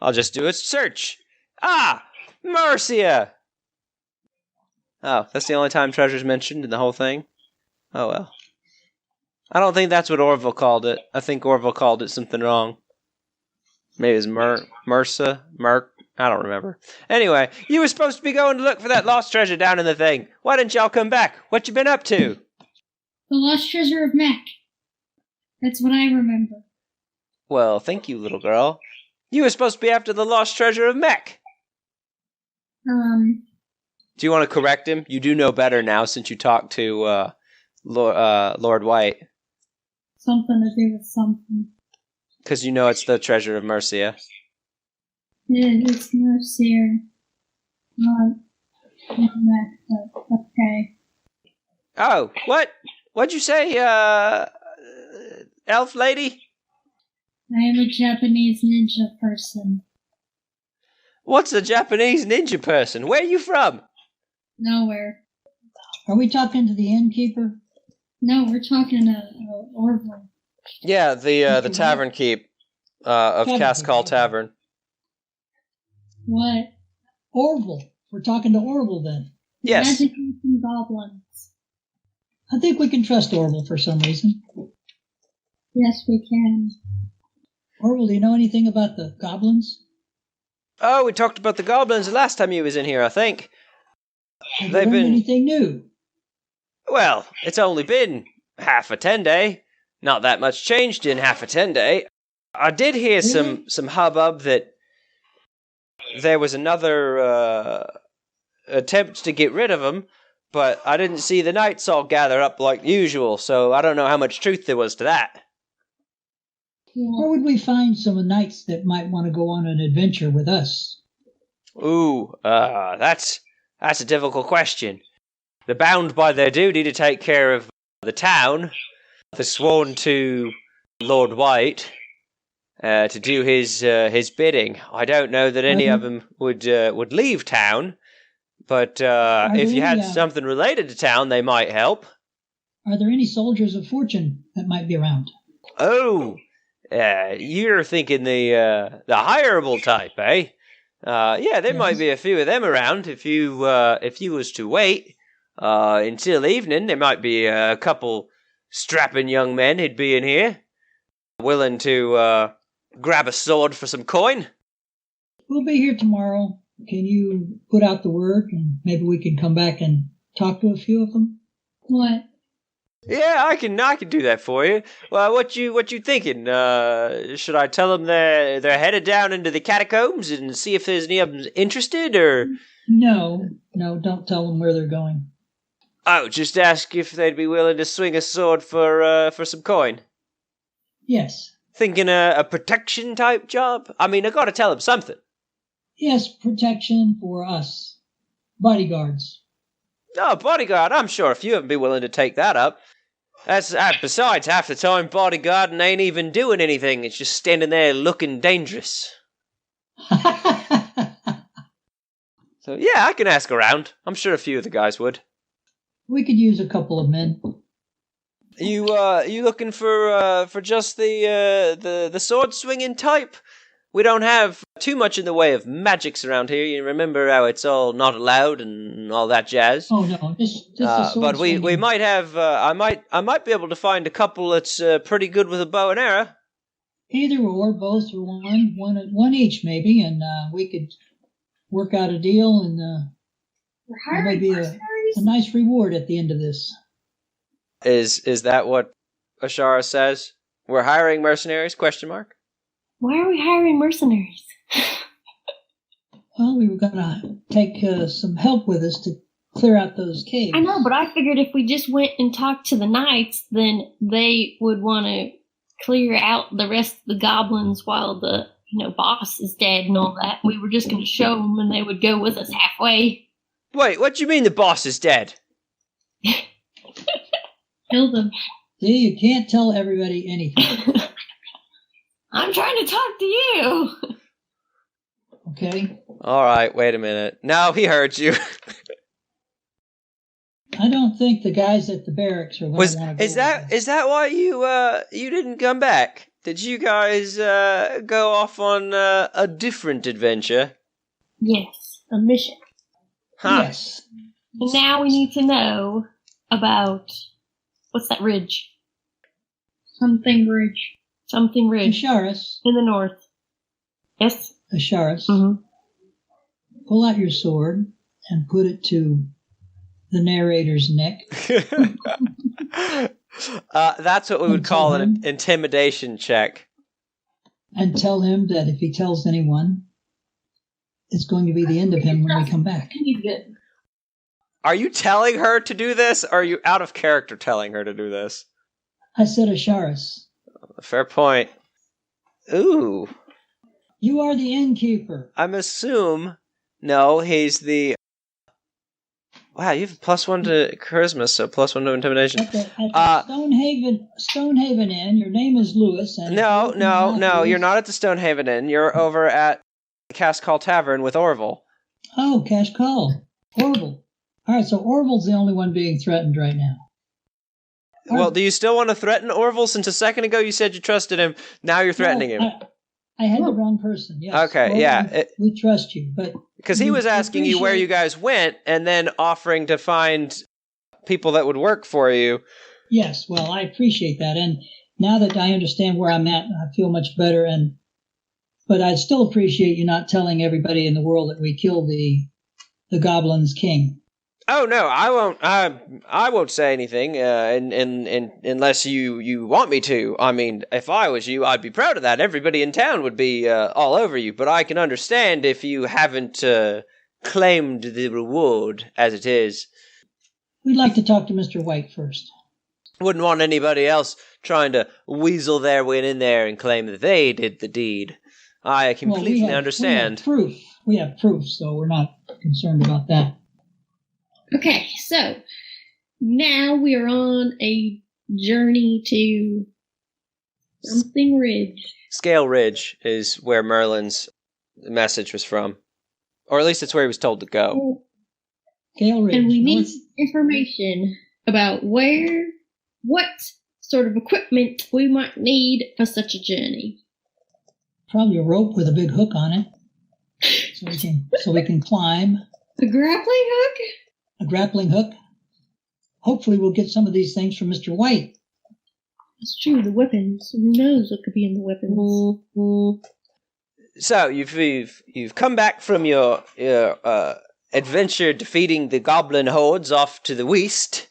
S1: I'll just do a search. Ah! Mercia! Oh, that's the only time treasure's mentioned in the whole thing? Oh well. I don't think that's what Orville called it. I think Orville called it something wrong. Maybe it was Merca? I don't remember. Anyway, you were supposed to be going to look for that lost treasure down in the thing. Why didn't y'all come back? What you been up to?
S2: The lost treasure of Mech. That's what I remember.
S1: Well, thank you, little girl. You were supposed to be after the lost treasure of Mech. Do you want to correct him? You do know better now since you talked to Lord White.
S2: Something to do with something.
S1: Because you know it's the treasure of Mercia.
S2: Yeah, it's Mercia. Okay.
S1: Oh, what? What'd you say, elf lady?
S2: I am a Japanese ninja person.
S1: What's a Japanese ninja person? Where are you from?
S2: Nowhere.
S3: Are we talking to the innkeeper?
S2: No, we're talking to Orville.
S1: Yeah, the tavern keep of Cascall Tavern.
S2: What?
S3: Orville. We're talking to Orville then.
S1: Yes.
S2: Magic and goblins.
S3: I think we can trust Orville for some reason.
S2: Yes, we can.
S3: Orville, do you know anything about the goblins?
S1: Oh, we talked about the goblins the last time you was in here, I think.
S3: Have you
S1: They've
S3: learned
S1: been...
S3: anything new?
S1: Well, it's only been half a 10-day. Not that much changed in half a 10-day. I did hear
S3: Really?
S1: some hubbub that there was another attempt to get rid of them, but I didn't see the knights all gather up like usual, so I don't know how much truth there was to that.
S3: Where would we find some knights that might want to go on an adventure with us?
S1: Ooh, that's a difficult question. They're bound by their duty to take care of the town. They're sworn to Lord White to do his bidding. I don't know that any of them would leave town, but if you had something related to town, they might help.
S3: Are there any soldiers of fortune that might be around?
S1: Oh, you're thinking the hireable type, eh? Yeah, there might be a few of them around. If you was to wait until evening, there might be a couple strapping young men who'd be in here, willing to grab a sword for some coin.
S3: We'll be here tomorrow. Can you put out the word, and maybe we can come back and talk to a few of them?
S2: What?
S1: Yeah, I can do that for you. Well, what you thinking? Should I tell them they're headed down into the catacombs and see if there's any of them interested, or?
S3: No, don't tell them where they're going.
S1: Oh, just ask if they'd be willing to swing a sword for some coin.
S3: Yes.
S1: Thinking a protection type job? I mean, I gotta tell them something.
S3: Yes, protection for us. Bodyguards.
S1: Oh, bodyguard, I'm sure a few of them be willing to take that up. Besides, half the time, bodyguarding ain't even doing anything. It's just standing there looking dangerous. So, yeah, I can ask around. I'm sure a few of the guys would.
S3: We could use a couple of men.
S1: You looking for just the sword swinging type? We don't have too much in the way of magics around here. You remember how it's all not allowed and all that jazz.
S3: Oh no, just the sword
S1: but we
S3: swinging.
S1: might have. I might be able to find a couple that's pretty good with a bow and arrow.
S3: Either or, both or one each maybe, and we could work out a deal, and there may be a nice reward at the end of this.
S1: Is that what Ashara says? We're hiring mercenaries? ?
S5: Why are we hiring mercenaries?
S3: Well, we were going to take some help with us to clear out those caves.
S5: I know, but I figured if we just went and talked to the knights, then they would want to clear out the rest of the goblins while the boss is dead and all that. We were just going to show them, and they would go with us halfway.
S1: Wait, what do you mean the boss is dead?
S2: Kill them.
S3: See, you can't tell everybody anything.
S5: I'm trying to talk to you.
S3: Okay?
S1: All right, wait a minute. No, he heard you.
S3: I don't think the guys at the barracks are going to want to go with us.
S1: Is that why you didn't come back? Did you guys go off on a different adventure?
S5: Yes, a mission.
S1: Huh.
S3: Yes.
S5: And now we need to know about, what's that ridge?
S2: Something Ridge.
S5: Something ridge
S3: Asharis,
S5: in the north. Yes?
S3: Asharis,
S5: Mm-hmm.
S3: pull out your sword and put it to the narrator's neck.
S1: That's what we would call an intimidation check.
S3: And tell him that if he tells anyone, it's going to be the end of him when we come back.
S5: He's good.
S1: Are you telling her to do this, or are you out of character telling her to do this?
S3: I said Asharis.
S1: Fair point. Ooh.
S3: You are the innkeeper.
S1: I'm assume. No, he's the. Wow, you have +1 to charisma, so +1 to intimidation.
S3: At the Stonehaven Inn, your name is Lewis. And
S1: No, you're not at the Stonehaven Inn. You're over at the Cask Call Tavern with Orville.
S3: Oh, Cash Call. Orville. All right, so Orville's the only one being threatened right now.
S1: Well, do you still want to threaten Orville since a second ago you said you trusted him? Now you're threatening him.
S3: I had the wrong person, yes.
S1: Okay,
S3: Orville,
S1: yeah.
S3: We trust you, but...
S1: Because he was asking you where you guys went and then offering to find people that would work for you.
S3: Yes, well, I appreciate that. And now that I understand where I'm at, I feel much better. But I still appreciate you not telling everybody in the world that we killed the Goblin's king.
S1: Oh no, I won't. I won't say anything, unless you want me to. I mean, if I was you, I'd be proud of that. Everybody in town would be all over you. But I can understand if you haven't claimed the reward as it is.
S3: We'd like to talk to Mr. White first.
S1: Wouldn't want anybody else trying to weasel their way in there and claim that they did the deed. I completely understand.
S3: We have proof, so we're not concerned about that.
S2: Okay, so now we are on a journey to something Ridge.
S1: Scale Ridge is where Merlin's message was from. Or at least it's where he was told to go.
S3: Scale Ridge.
S2: And we need
S3: north.
S2: information about what sort of equipment we might need for such a journey.
S3: Probably a rope with a big hook on it, so we can climb.
S2: A grappling hook?
S3: A grappling hook. Hopefully we'll get some of these things from Mr. White.
S2: It's true, the weapons. Who knows what could be in the weapons?
S1: So you've come back from your adventure defeating the goblin hordes off to the west,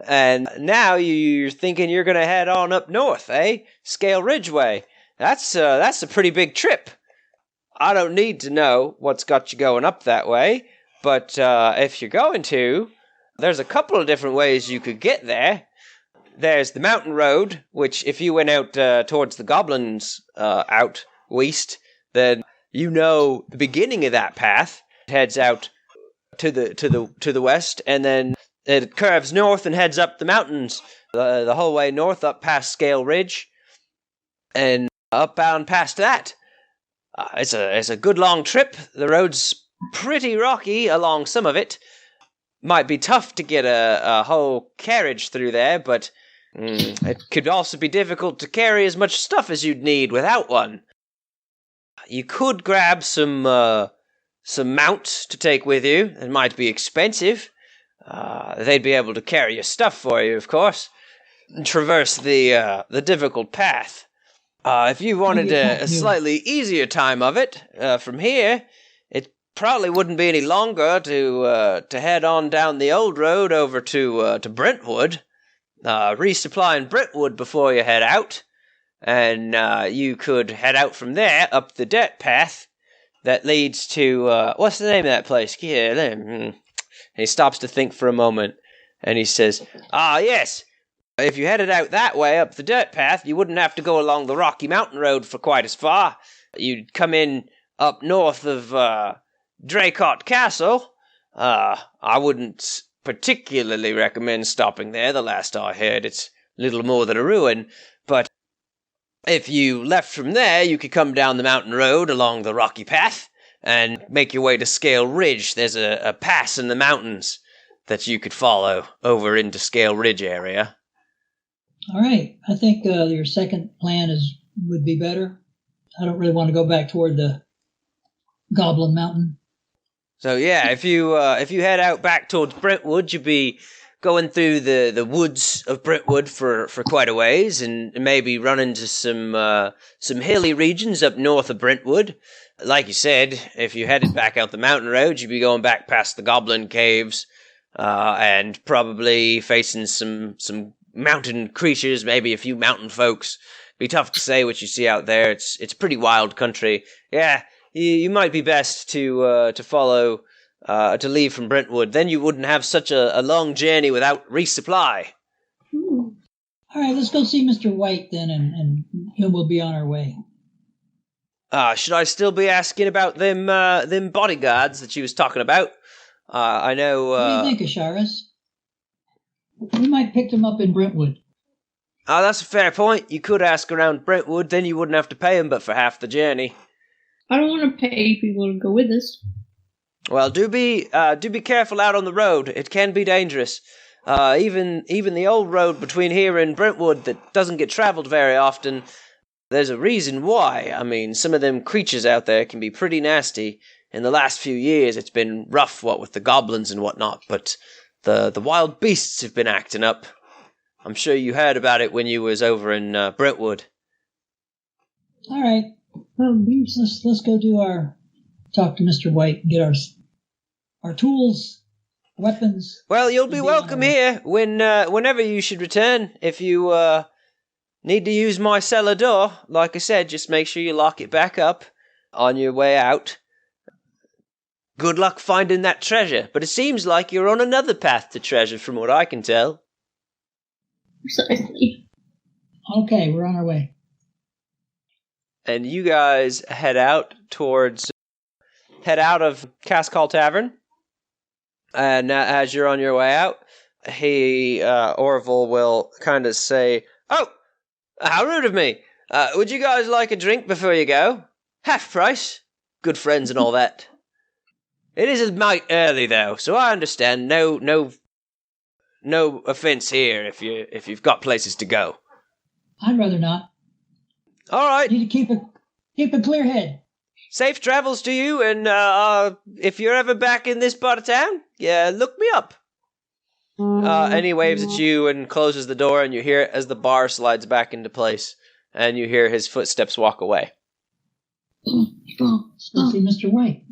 S1: and now you're thinking you're going to head on up north, eh? Scale Ridge way. That's a pretty big trip. I don't need to know what's got you going up that way. But if you're going to, there's a couple of different ways you could get there. There's the mountain road, which if you went out towards the goblins out west, then you know the beginning of that path heads out to the west, and then it curves north and heads up the mountains the whole way north up past Scale Ridge, and upbound past that. It's a good long trip. The road's pretty rocky along some of it. Might be tough to get a whole carriage through there, but It could also be difficult to carry as much stuff as you'd need without one. You could grab some mounts to take with you. It might be expensive. They'd be able to carry your stuff for you, of course, and traverse the difficult path. If you wanted a slightly easier time of it from here, it probably wouldn't be any longer to head on down the old road over to Brentwood. Resupply in Brentwood before you head out, and you could head out from there up the dirt path that leads to, what's the name of that place? And he stops to think for a moment, and he says, yes, if you headed out that way up the dirt path, you wouldn't have to go along the Rocky Mountain Road for quite as far. You'd come in up north of Draycott Castle. I wouldn't particularly recommend stopping there. The last I heard, it's little more than a ruin, but if you left from there, you could come down the mountain road along the rocky path and make your way to Scale Ridge. There's a pass in the mountains that you could follow over into Scale Ridge area.
S3: All right. I think your second plan would be better. I don't really want to go back toward the Goblin Mountain.
S1: So yeah, if you head out back towards Brentwood, you'd be going through the woods of Brentwood for quite a ways, and maybe run into some hilly regions up north of Brentwood. Like you said, if you headed back out the mountain road, you'd be going back past the Goblin Caves, and probably facing some mountain creatures, maybe a few mountain folks. Be tough to say what you see out there. It's pretty wild country. Yeah. You might be best to follow, to leave from Brentwood. Then you wouldn't have such a long journey without resupply.
S3: All right, let's go see Mr. White then, and we'll be on our way.
S1: Should I still be asking about them bodyguards that you was talking about? I know.
S3: What do you think, Asharis? We might pick them up in Brentwood.
S1: That's a fair point. You could ask around Brentwood, then you wouldn't have to pay them but for half the journey.
S2: I don't want to pay people to go with us.
S1: Well, do be careful out on the road. It can be dangerous. Even the old road between here and Brentwood that doesn't get traveled very often. There's a reason why. I mean, some of them creatures out there can be pretty nasty. In the last few years, it's been rough, what with the goblins and whatnot. But the wild beasts have been acting up. I'm sure you heard about it when you was over in Brentwood.
S3: All right. Let's go talk to Mr. White and get our tools, weapons.
S1: Well, you'll be welcome here whenever you should return. If you need to use my cellar door, like I said, just make sure you lock it back up on your way out. Good luck finding that treasure, but it seems like you're on another path to treasure from what I can tell.
S2: Precisely.
S3: Okay, we're on our way.
S1: And you guys head out of Cask Hall Tavern. And as you're on your way out, Orville will kind of say, "Oh, how rude of me. Would you guys like a drink before you go? Half price. Good friends and all that. It is a mite early, though, so I understand. No offense here if you've got places to go."
S3: I'd rather not.
S1: All right.
S3: You need to keep a clear head.
S1: Safe travels to you, and if you're ever back in this part of town, yeah, look me up. And he waves at you and closes the door, and you hear it as the bar slides back into place, and you hear his footsteps walk away.
S3: Let's go see Mr. White.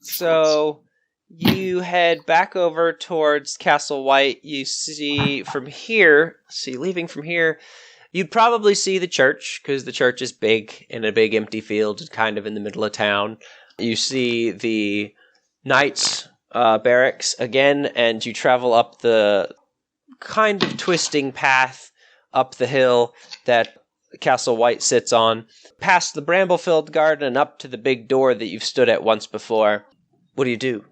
S1: So you head back over towards Castle White. You see from here, leaving from here, you'd probably see the church, because the church is big, in a big empty field, kind of in the middle of town. You see the knights' barracks again, and you travel up the kind of twisting path up the hill that Castle White sits on, past the bramble-filled garden and up to the big door that you've stood at once before. What do?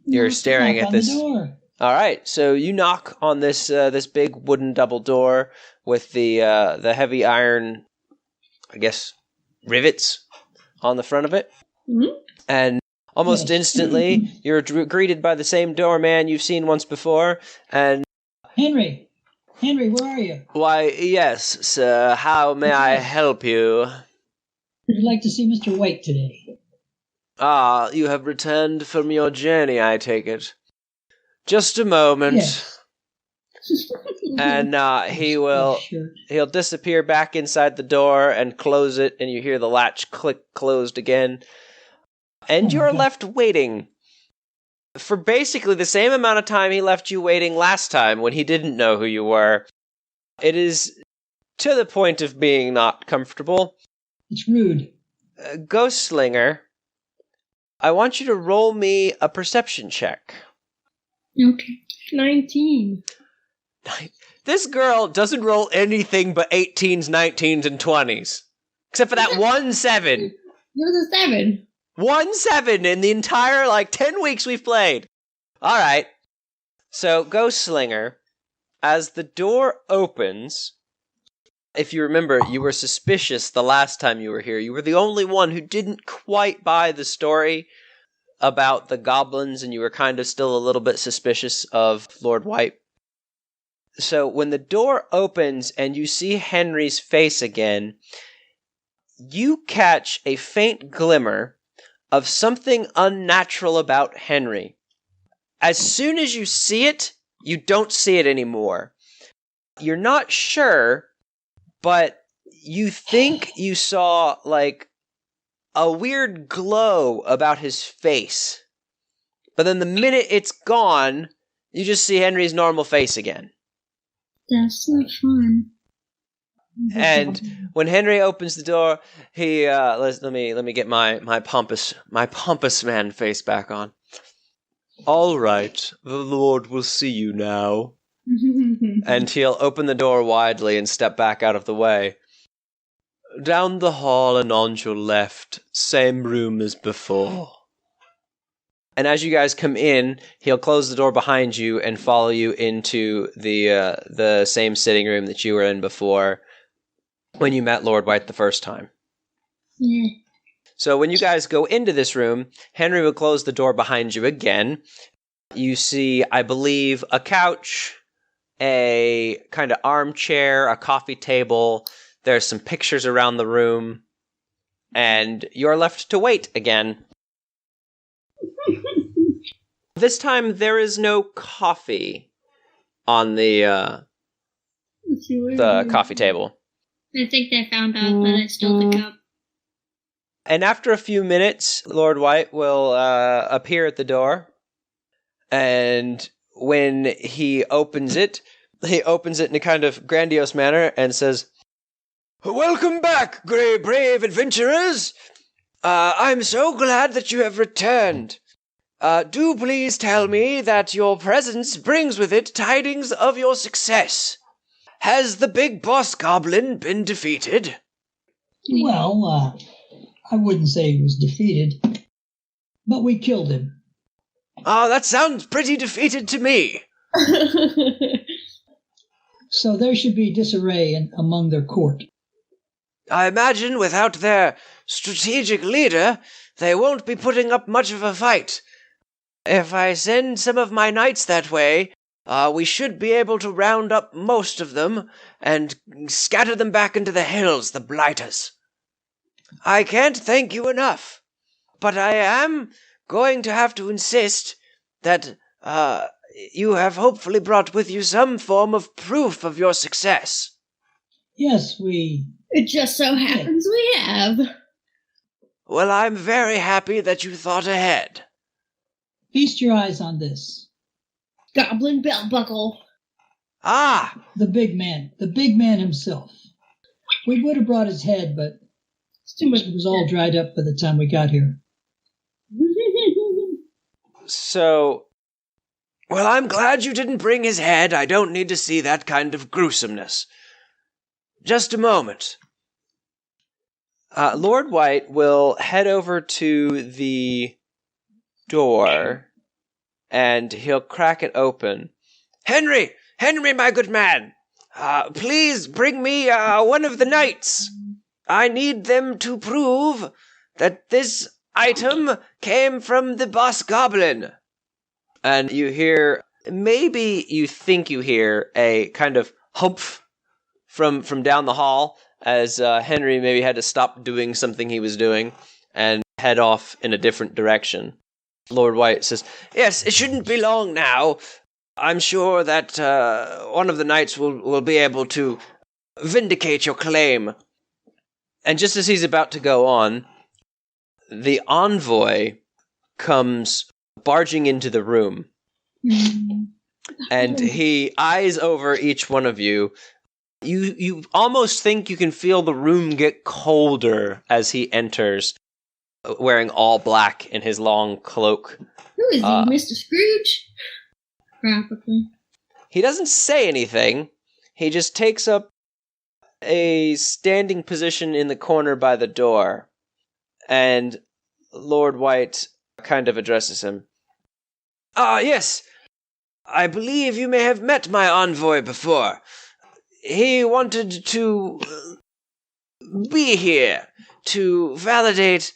S1: You're staring at this.
S3: Door.
S1: All right, so you knock on this big wooden double door with the heavy iron, I guess, rivets on the front of it.
S2: Mm-hmm.
S1: And almost instantly, you're greeted by the same doorman you've seen once before, and
S3: Henry, where are you?
S1: Why, yes, sir. How may I help you?
S3: I'd like to see Mr. White today.
S1: Ah, you have returned from your journey, I take it. Just a moment.
S3: Yes.
S1: And he'll disappear back inside the door and close it, and you hear the latch click closed again. And you're left waiting for basically the same amount of time he left you waiting last time when he didn't know who you were. It is to the point of being not comfortable.
S3: It's rude.
S1: Ghost Slinger, I want you to roll me a perception check.
S2: Okay. 19.
S1: This girl doesn't roll anything but 18s, 19s, and 20s. Except for that 1 7.
S2: It was a 7.
S1: 1 7 in the entire, 10 weeks we've played. Alright. So, Ghost Slinger, as the door opens, if you remember, you were suspicious the last time you were here. You were the only one who didn't quite buy the story about the goblins, and you were kind of still a little bit suspicious of Lord White. So when the door opens and you see Henry's face again, you catch a faint glimmer of something unnatural about Henry. As soon as you see it, you don't see it anymore. You're not sure, but you think you saw, a weird glow about his face. But then the minute it's gone, you just see Henry's normal face again.
S2: That's so fun.
S1: And when Henry opens the door, he let me get my pompous man face back on. All right, the Lord will see you now. And he'll open the door widely and step back out of the way. Down the hall and on your left, same room as before. And as you guys come in, he'll close the door behind you and follow you into the same sitting room that you were in before when you met Lord White the first time.
S2: Yeah.
S1: So when you guys go into this room, Henry will close the door behind you again. You see, I believe, a couch, a kind of armchair, a coffee table. There's some pictures around the room. And you're left to wait again. This time, there is no coffee on the coffee table.
S2: I think they found out that I stole the cup.
S1: And after a few minutes, Lord White will appear at the door. And when he opens it in a kind of grandiose manner and says, "Welcome back, brave adventurers! I'm so glad that you have returned. Do please tell me that your presence brings with it tidings of your success. Has the big boss goblin been defeated?"
S3: Well, I wouldn't say he was defeated, but we killed him.
S1: Oh, that sounds pretty defeated to me.
S3: So there should be disarray among their court.
S1: I imagine without their strategic leader, they won't be putting up much of a fight. If I send some of my knights that way, we should be able to round up most of them and scatter them back into the hills, the blighters. I can't thank you enough, but I am going to have to insist that you have hopefully brought with you some form of proof of your success.
S3: Yes,
S2: It just so happens we have.
S1: Well, I'm very happy that you thought ahead.
S3: Feast your eyes on this.
S2: Goblin belt buckle.
S1: Ah!
S3: The big man himself. We would have brought his head, but it was all dried up by the time we got here.
S1: So, well, I'm glad you didn't bring his head. I don't need to see that kind of gruesomeness. Just a moment. Lord White will head over to the door, and he'll crack it open. Henry, my good man, please bring me one of the knights. I need them to prove that this item came from the boss goblin. And you hear maybe you think you hear a kind of humph from down the hall as Henry maybe had to stop doing something he was doing and head off in a different direction. Lord White says, "Yes, it shouldn't be long now. I'm sure that one of the knights will be able to vindicate your claim." And just as he's about to go on, the envoy comes barging into the room. And he eyes over each one of you. You almost think you can feel the room get colder as he enters, wearing all black in his long cloak.
S2: Who is he, Mr. Scrooge? Probably.
S1: He doesn't say anything. He just takes up a standing position in the corner by the door. And Lord White kind of addresses him. Yes. I believe you may have met my envoy before. He wanted to be here to validate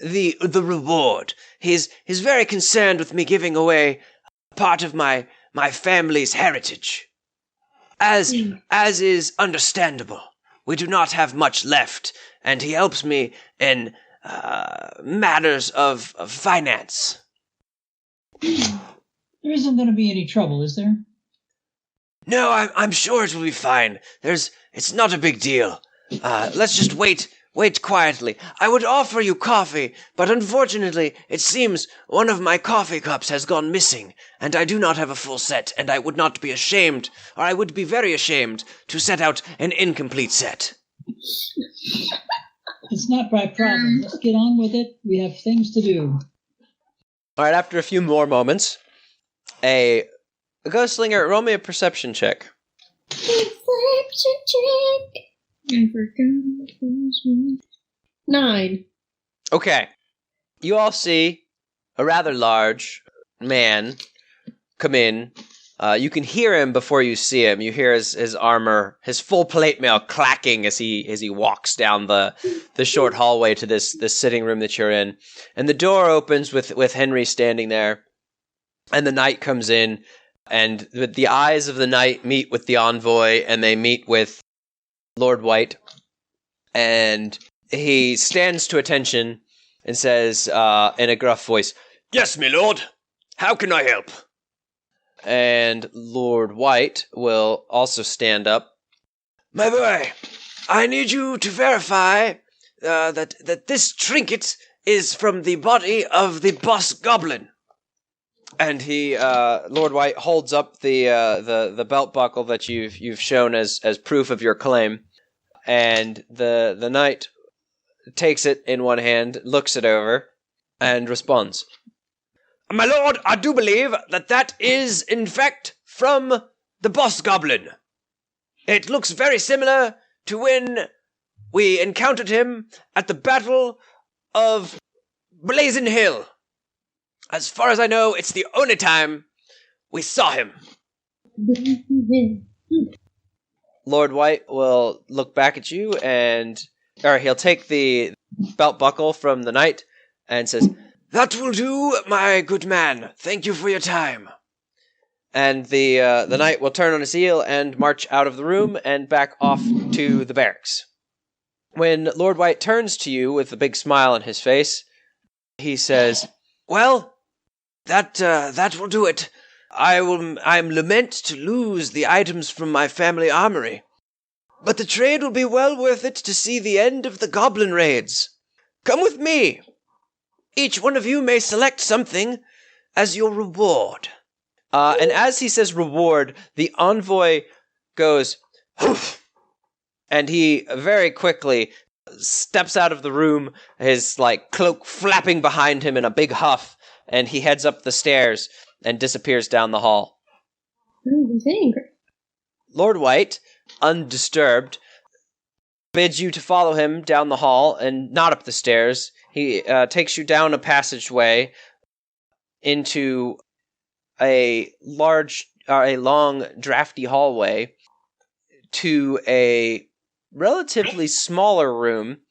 S1: the reward. He's very concerned with me giving away part of my family's heritage. As is understandable. We do not have much left, and he helps me in matters of finance.
S3: There isn't going to be any trouble, is there?
S1: No, I'm sure it will be fine. It's not a big deal. Let's just wait quietly. I would offer you coffee, but unfortunately, it seems one of my coffee cups has gone missing, and I do not have a full set, and I would not be ashamed, or I would be very ashamed, to set out an incomplete set.
S3: It's not my problem. Let's get on with it. We have things to do.
S1: All right, after a few more moments, a Ghostlinger, roll me a perception check.
S2: Perception check. I forgot. 9.
S1: Okay. You all see a rather large man come in. You can hear him before you see him. You hear his armor, his full plate mail clacking as he walks down the short hallway to this sitting room that you're in. And the door opens with Henry standing there. And the knight comes in, and the eyes of the knight meet with the envoy, and they meet with Lord White. And he stands to attention and says in a gruff voice, "Yes, my lord. How can I help?" And Lord White will also stand up. "My boy, I need you to verify that this trinket is from the body of the boss goblin." And he, Lord White, holds up the belt buckle that you've shown as proof of your claim. And the knight takes it in one hand, looks it over, and responds, "My lord, I do believe that is, in fact, from the boss goblin. It looks very similar to when we encountered him at the Battle of Blazing Hill. As far as I know, it's the only time we saw him." Lord White will look back at you or he'll take the belt buckle from the knight and says, "That will do, my good man. Thank you for your time." And the knight will turn on his heel and march out of the room and back off to the barracks. When Lord White turns to you with a big smile on his face, he says, "Well, that will do it. I'm lament to lose the items from my family armory, but the trade will be well worth it to see the end of the goblin raids. Come with me. Each one of you may select something as your reward." And as he says reward, the envoy goes, "Hoof!" And he very quickly steps out of the room, his cloak flapping behind him in a big huff, and he heads up the stairs and disappears down the hall.
S2: Oh, he's angry.
S1: Lord White, undisturbed, bids you to follow him down the hall and not up the stairs. He takes you down a passageway into a long, drafty hallway to a relatively smaller room.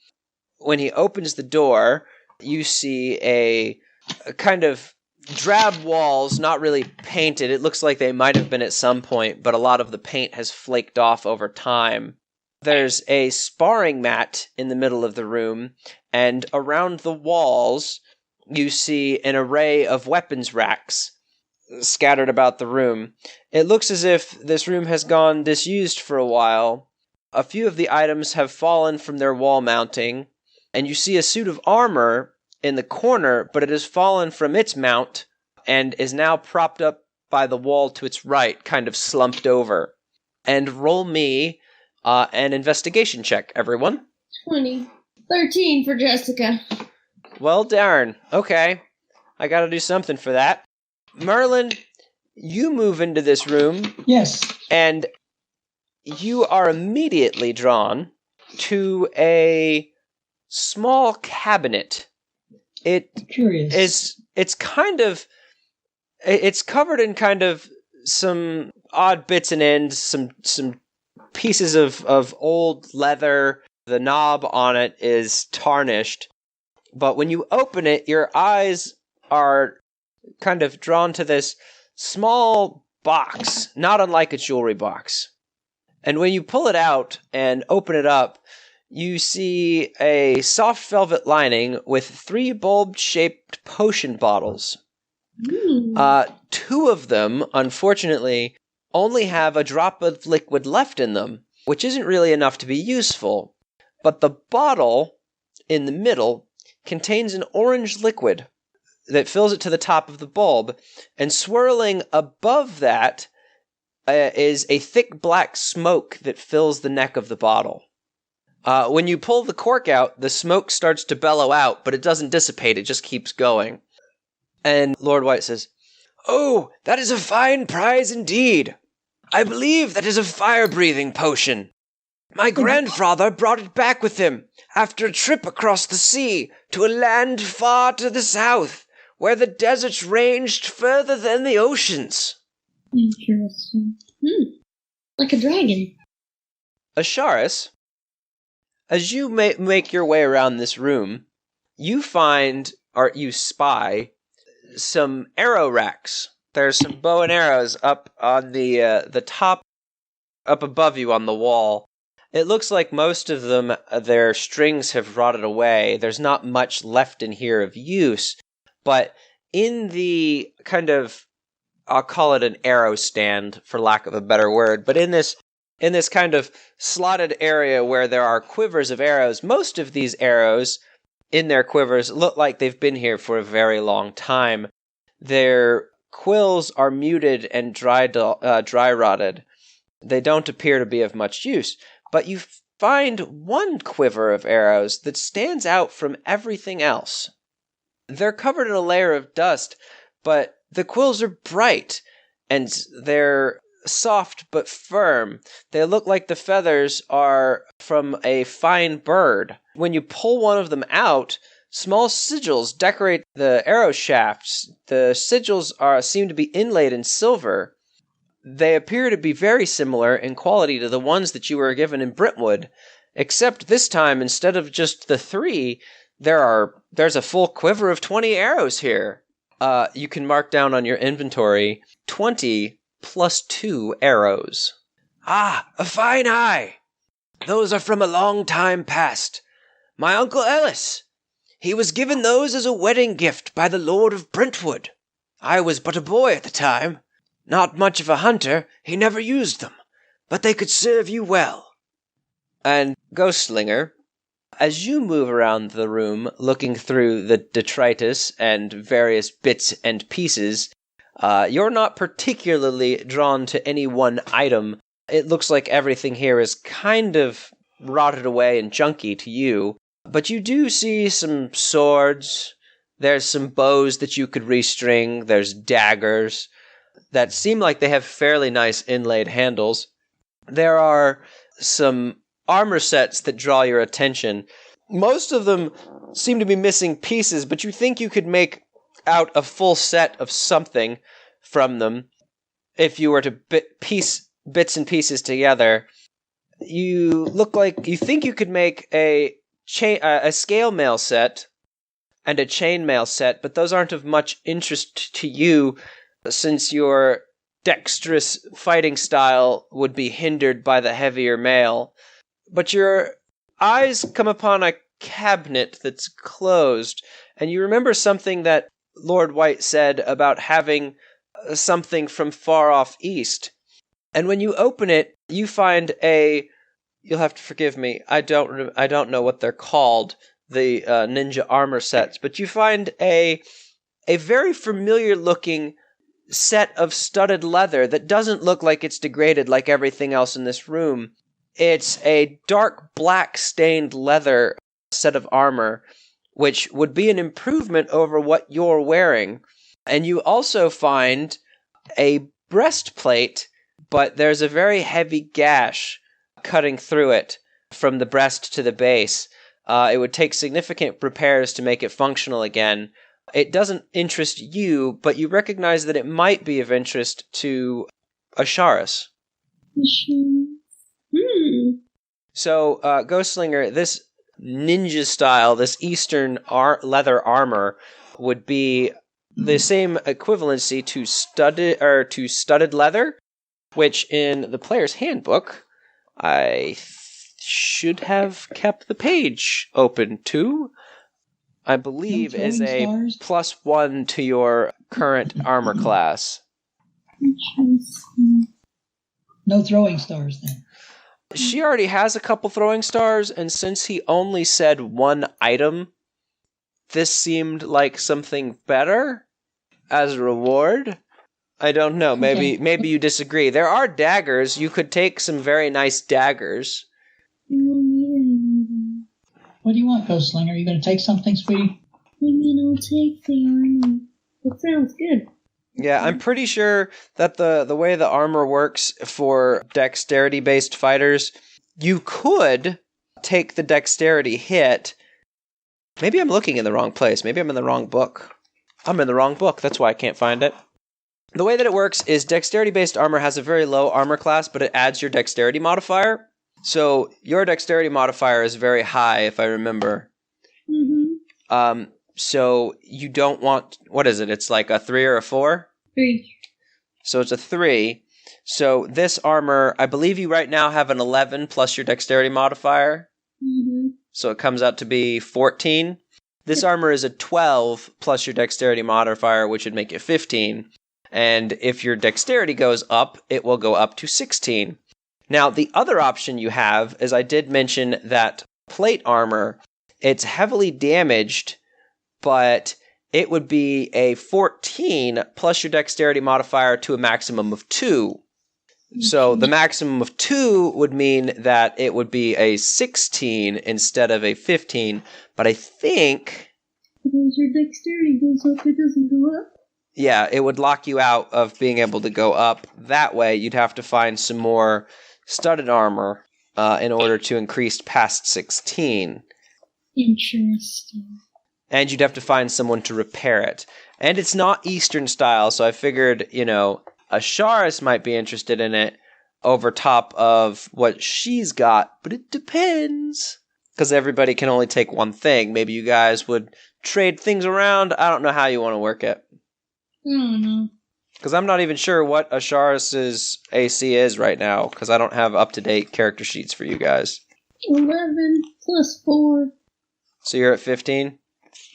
S1: When he opens the door, you see a kind of drab walls, not really painted. It looks like they might have been at some point, but a lot of the paint has flaked off over time. There's a sparring mat in the middle of the room, and around the walls, you see an array of weapons racks scattered about the room. It looks as if this room has gone disused for a while. A few of the items have fallen from their wall mounting, and you see a suit of armor in the corner, but it has fallen from its mount and is now propped up by the wall to its right, kind of slumped over. And roll me an investigation check, everyone.
S2: 20. 13 for Jessica.
S1: Well, darn. Okay. I gotta do something for that. Merlin, you move into this room.
S3: Yes.
S1: And you are immediately drawn to a small cabinet.
S3: Curious.
S1: It's covered in kind of some odd bits and ends, some pieces of old leather. The knob on it is tarnished. But when you open it, your eyes are kind of drawn to this small box, not unlike a jewelry box. And when you pull it out and open it up, you see a soft velvet lining with 3 bulb-shaped potion bottles. Two of them, unfortunately, only have a drop of liquid left in them, which isn't really enough to be useful. But the bottle in the middle contains an orange liquid that fills it to the top of the bulb, and swirling above that is a thick black smoke that fills the neck of the bottle. When you pull the cork out, the smoke starts to bellow out, but it doesn't dissipate, it just keeps going. And Lord White says, "Oh, that is a fine prize indeed. I believe that is a fire-breathing potion. My grandfather brought it back with him after a trip across the sea to a land far to the south, where the deserts ranged further than the oceans."
S2: Interesting. Like a dragon.
S1: Asharis, as you make your way around this room, you find, or you spy, some arrow racks. There's some bow and arrows up on the top, up above you on the wall. It looks like most of them, their strings have rotted away. There's not much left in here of use, but in the kind of, I'll call it an arrow stand, for lack of a better word, but in this kind of slotted area where there are quivers of arrows, most of these arrows in their quivers look like they've been here for a very long time. Their quills are muted and dry rotted. They don't appear to be of much use, but you find one quiver of arrows that stands out from everything else. They're covered in a layer of dust, but the quills are bright, and they're soft but firm. They look like the feathers are from a fine bird. When you pull one of them out, small sigils decorate the arrow shafts. The sigils seem to be inlaid in silver. They appear to be very similar in quality to the ones that you were given in Brentwood, except this time, instead of just the 3, there's a full quiver of 20 arrows here. You can mark down on your inventory 20 plus 2 arrows. "Ah, a fine eye! Those are from a long time past. My Uncle Ellis. He was given those as a wedding gift by the Lord of Brentwood. I was but a boy at the time. Not much of a hunter, he never used them, but they could serve you well." And Ghostslinger, as you move around the room, looking through the detritus and various bits and pieces, you're not particularly drawn to any one item. It looks like everything here is kind of rotted away and junky to you, but you do see some swords. There's some bows that you could restring. There's daggers that seem like they have fairly nice inlaid handles. There are some armor sets that draw your attention. Most of them seem to be missing pieces, but you think you could make out a full set of something from them if you were to piece bits and pieces together. You think you could make a scale mail set, and a chainmail set, but those aren't of much interest to you since your dexterous fighting style would be hindered by the heavier mail. But your eyes come upon a cabinet that's closed, and you remember something that Lord White said about having something from far off east. And when you open it, you find you'll have to forgive me, I don't know what they're called, the ninja armor sets, but you find a very familiar looking set of studded leather that doesn't look like it's degraded like everything else in this room. It's a dark black stained leather set of armor, which would be an improvement over what you're wearing. And you also find a breastplate, but there's a very heavy gash cutting through it from the breast to the base. It would take significant repairs to make it functional again. It doesn't interest you, but you recognize that it might be of interest to Asharis. So, Ghostslinger, this ninja style, this Eastern leather armor would be the same equivalency to studded leather, which in the player's handbook, I should have kept the page open to. I believe is a +1 to your current armor class.
S3: No throwing stars then.
S1: She already has a couple throwing stars, and since he only said one item, this seemed like something better as a reward. I don't know. Maybe you disagree. There are daggers. You could take some very nice daggers.
S3: What do you want, Ghostslinger? Are you going to take something, sweetie?
S2: I'll take the armor. That sounds good.
S1: Yeah, I'm pretty sure that the way the armor works for dexterity-based fighters, you could take the dexterity hit. Maybe I'm looking in the wrong place. Maybe I'm in the wrong book. I'm in the wrong book. That's why I can't find it. The way that it works is dexterity-based armor has a very low armor class, but it adds your dexterity modifier. So your dexterity modifier is very high, if I remember.
S2: Mm-hmm.
S1: So you don't want... What is it? It's like a 3 or a 4?
S2: 3.
S1: So it's a 3. So this armor, I believe you right now have an 11 plus your dexterity modifier.
S2: Mm-hmm.
S1: So it comes out to be 14. This armor is a 12 plus your dexterity modifier, which would make it 15. And if your dexterity goes up, it will go up to 16. Now, the other option you have, as I did mention that plate armor, it's heavily damaged, but it would be a 14 plus your dexterity modifier to a maximum of 2. So the maximum of 2 would mean that it would be a 16 instead of a 15, but I think...
S2: Because your dexterity goes up, it doesn't go up?
S1: Yeah, it would lock you out of being able to go up. That way, you'd have to find some more studded armor in order to increase past 16.
S2: Interesting.
S1: And you'd have to find someone to repair it. And it's not Eastern style, so I figured, Asharis might be interested in it over top of what she's got, but it depends. Because everybody can only take one thing. Maybe you guys would trade things around. I don't know how you want to work it.
S2: I don't know.
S1: Because I'm not even sure what Asharis' AC is right now, because I don't have up-to-date character sheets for you guys.
S2: 11 plus 4.
S1: So you're at 15?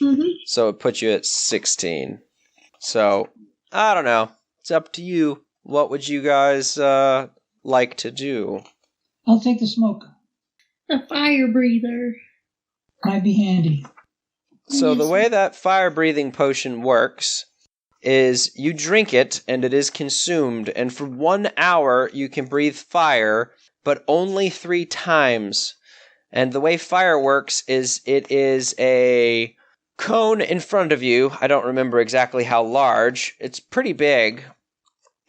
S2: Mm-hmm.
S1: So it puts you at 16. So, I don't know. It's up to you. What would you guys like to do?
S3: I'll take the smoke.
S2: A fire breather.
S3: Might be handy.
S1: So the way that fire-breathing potion works is you drink it and it is consumed, and for 1 hour you can breathe fire, but only 3 times. And the way fire works is it is a cone in front of you. I don't remember exactly how large. It's pretty big.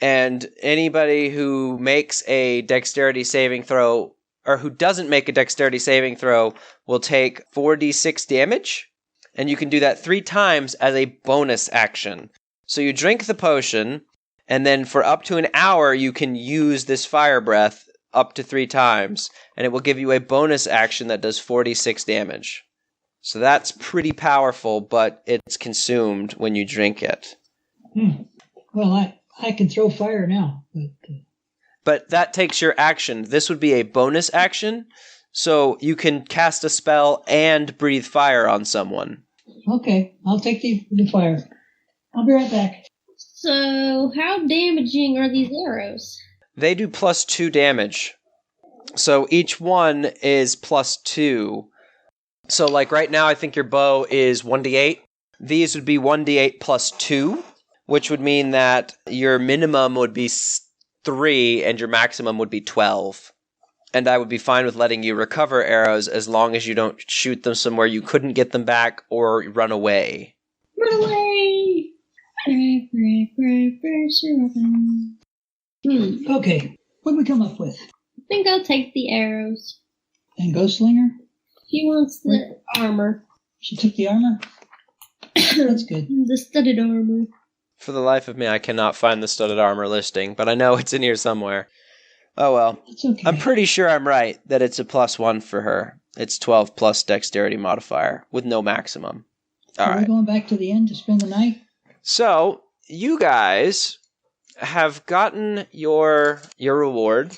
S1: And anybody who makes a dexterity saving throw, or who doesn't make a dexterity saving throw, will take 4d6 damage. And you can do that 3 times as a bonus action. So you drink the potion, and then for up to an hour you can use this fire breath up to 3 times, and it will give you a bonus action that does 4d6 damage. So that's pretty powerful, but it's consumed when you drink it.
S3: Well, I can throw fire now,
S1: But that takes your action. This would be a bonus action, so you can cast a spell and breathe fire on someone.
S3: Okay, I'll take the fire. I'll be right back.
S2: So, how damaging are these arrows?
S1: They do +2 damage. So each one is +2. So like right now, I think your bow is 1d8. These would be 1d8 +2, which would mean that your minimum would be 3 and your maximum would be 12. And I would be fine with letting you recover arrows as long as you don't shoot them somewhere you couldn't get them back or run away.
S2: Run away!
S3: Okay, what do we come up with?
S2: I think I'll take the arrows.
S3: And Ghostslinger?
S2: She wants the armor.
S3: She took the armor? That's good.
S2: The studded armor.
S1: For the life of me, I cannot find the studded armor listing, but I know it's in here somewhere. Oh well.
S3: It's okay.
S1: I'm pretty sure I'm right that it's a +1 for her. It's 12 plus dexterity modifier with no maximum. All
S3: Are we
S1: right.
S3: going back to the inn to spend the night?
S1: So, you guys have gotten your reward.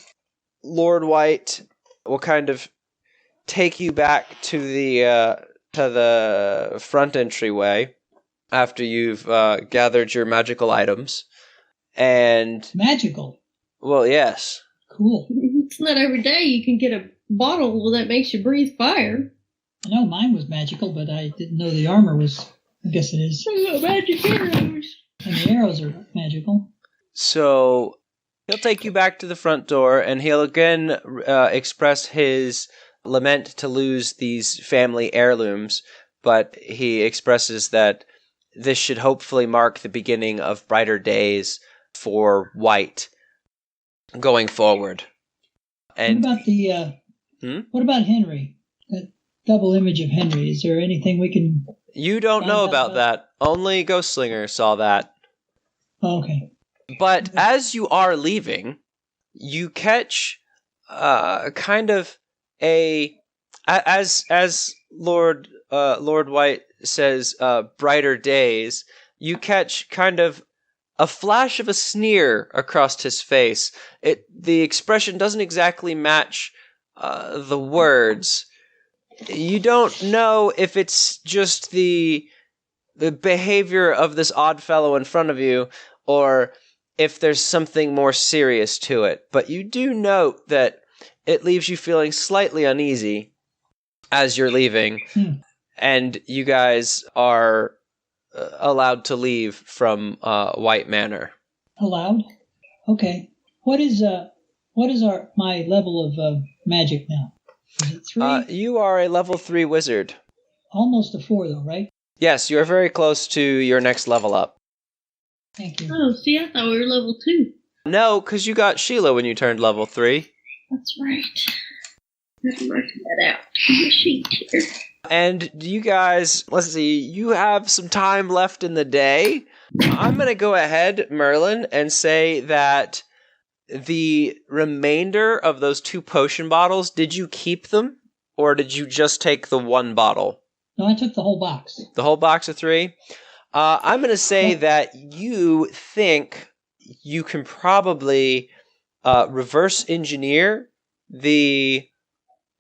S1: Lord White will kind of take you back to the front entryway after you've gathered your magical items. And,
S3: Magical.
S1: well, yes.
S3: Cool.
S2: It's not every day you can get a bottle that makes you breathe fire.
S3: I know mine was magical, but I didn't know the armor was. I guess it is.
S2: Magic arrows.
S3: And the arrows are magical.
S1: So, he'll take you back to the front door, and he'll again express his lament to lose these family heirlooms, but he expresses that this should hopefully mark the beginning of brighter days for White going forward. And
S3: What about the? What about Henry? That double image of Henry. Is there anything we can?
S1: you don't know about that. Only Ghostslinger saw that.
S3: Oh, okay.
S1: But as you are leaving, you catch kind of as Lord White says, brighter days. You catch kind of a flash of a sneer across his face. The expression doesn't exactly match the words. You don't know if it's just the behavior of this odd fellow in front of you, or if there's something more serious to it. But you do note that it leaves you feeling slightly uneasy as you're leaving, and you guys are allowed to leave from White Manor.
S3: Allowed? Okay. What is my level of magic now? Is it 3?
S1: You are a level 3 wizard.
S3: Almost a 4 though, right?
S1: Yes, you're very close to your next level up.
S3: Thank you.
S2: Oh, see, I thought we were level 2.
S1: No, because you got Sheila when you turned level 3.
S2: That's right. I'm marking that out on the sheet here.
S1: And you guys, let's see, you have some time left in the day. I'm going to go ahead, Merlin, and say that the remainder of those 2 potion bottles, did you keep them? Or did you just take the 1 bottle?
S3: No, I took the whole box.
S1: The whole box of 3? I'm going to say that you think you can probably reverse engineer the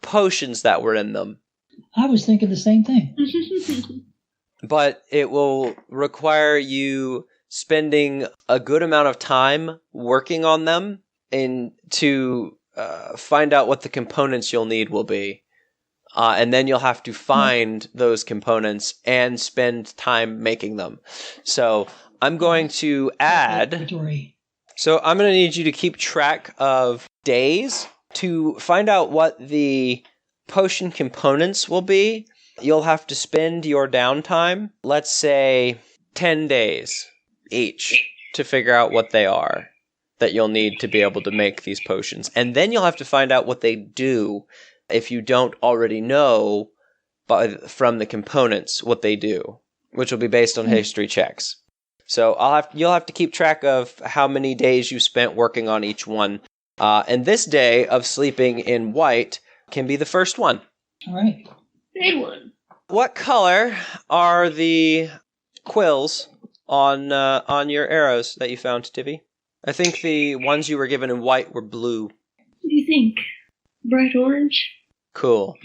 S1: potions that were in them.
S3: I was thinking the same thing.
S1: But it will require you spending a good amount of time working on them and to find out what the components you'll need will be. And then you'll have to find those components and spend time making them. So I'm going to add... So I'm going to need you to keep track of days to find out what the potion components will be. You'll have to spend your downtime, let's say 10 days each, to figure out what they are that you'll need to be able to make these potions. And then you'll have to find out what they do if you don't already know from the components what they do, which will be based on history checks. So you'll have to keep track of how many days you spent working on each one. And this day of sleeping in white can be the first one.
S3: All right.
S2: Good one.
S1: What color are the quills on your arrows that you found, Tivy? I think the ones you were given in white were blue.
S5: What do you think? Bright orange?
S1: Cool.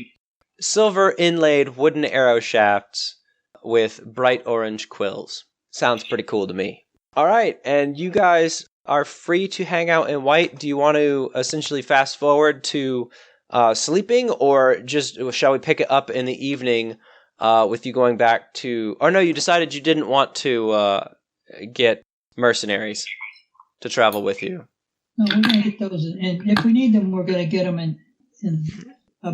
S1: Silver inlaid wooden arrow shafts with bright orange quills. Sounds pretty cool to me. All right, and you guys are free to hang out in white. Do you want to essentially fast forward to sleeping, or just shall we pick it up in the evening with you going back to... Or no, you decided you didn't want to get mercenaries to travel with you.
S3: No, we're going to get those, and if we need them, we're going to get them in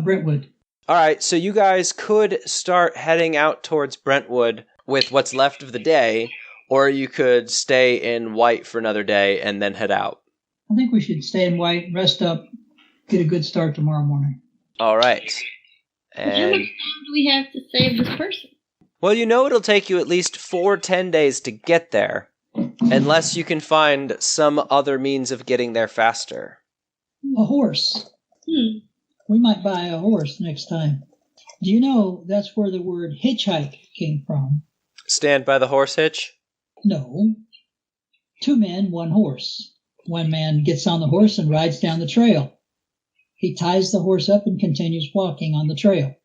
S3: Brentwood.
S1: All right, so you guys could start heading out towards Brentwood with what's left of the day, or you could stay in white for another day and then head out.
S3: I think we should stay in white, rest up, get a good start tomorrow morning.
S1: All right.
S5: How much time do we have to save this person?
S1: Well, you know it'll take you at least 10 days to get there, unless you can find some other means of getting there faster.
S3: A horse. We might buy a horse next time. Do you know that's where the word hitchhike came from?
S1: Stand by the horse hitch?
S3: No. 2 men, 1 horse. One man gets on the horse and rides down the trail. He ties the horse up and continues walking on the trail.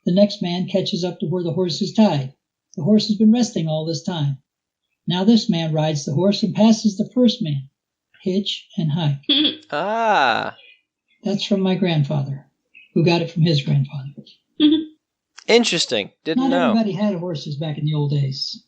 S3: The next man catches up to where the horse is tied. The horse has been resting all this time. Now this man rides the horse and passes the first man. Hitch and hike.
S1: Ah.
S3: That's from my grandfather, who got it from his grandfather.
S1: Interesting. Didn't
S3: Not
S1: know.
S3: everybody had horses back in the old days.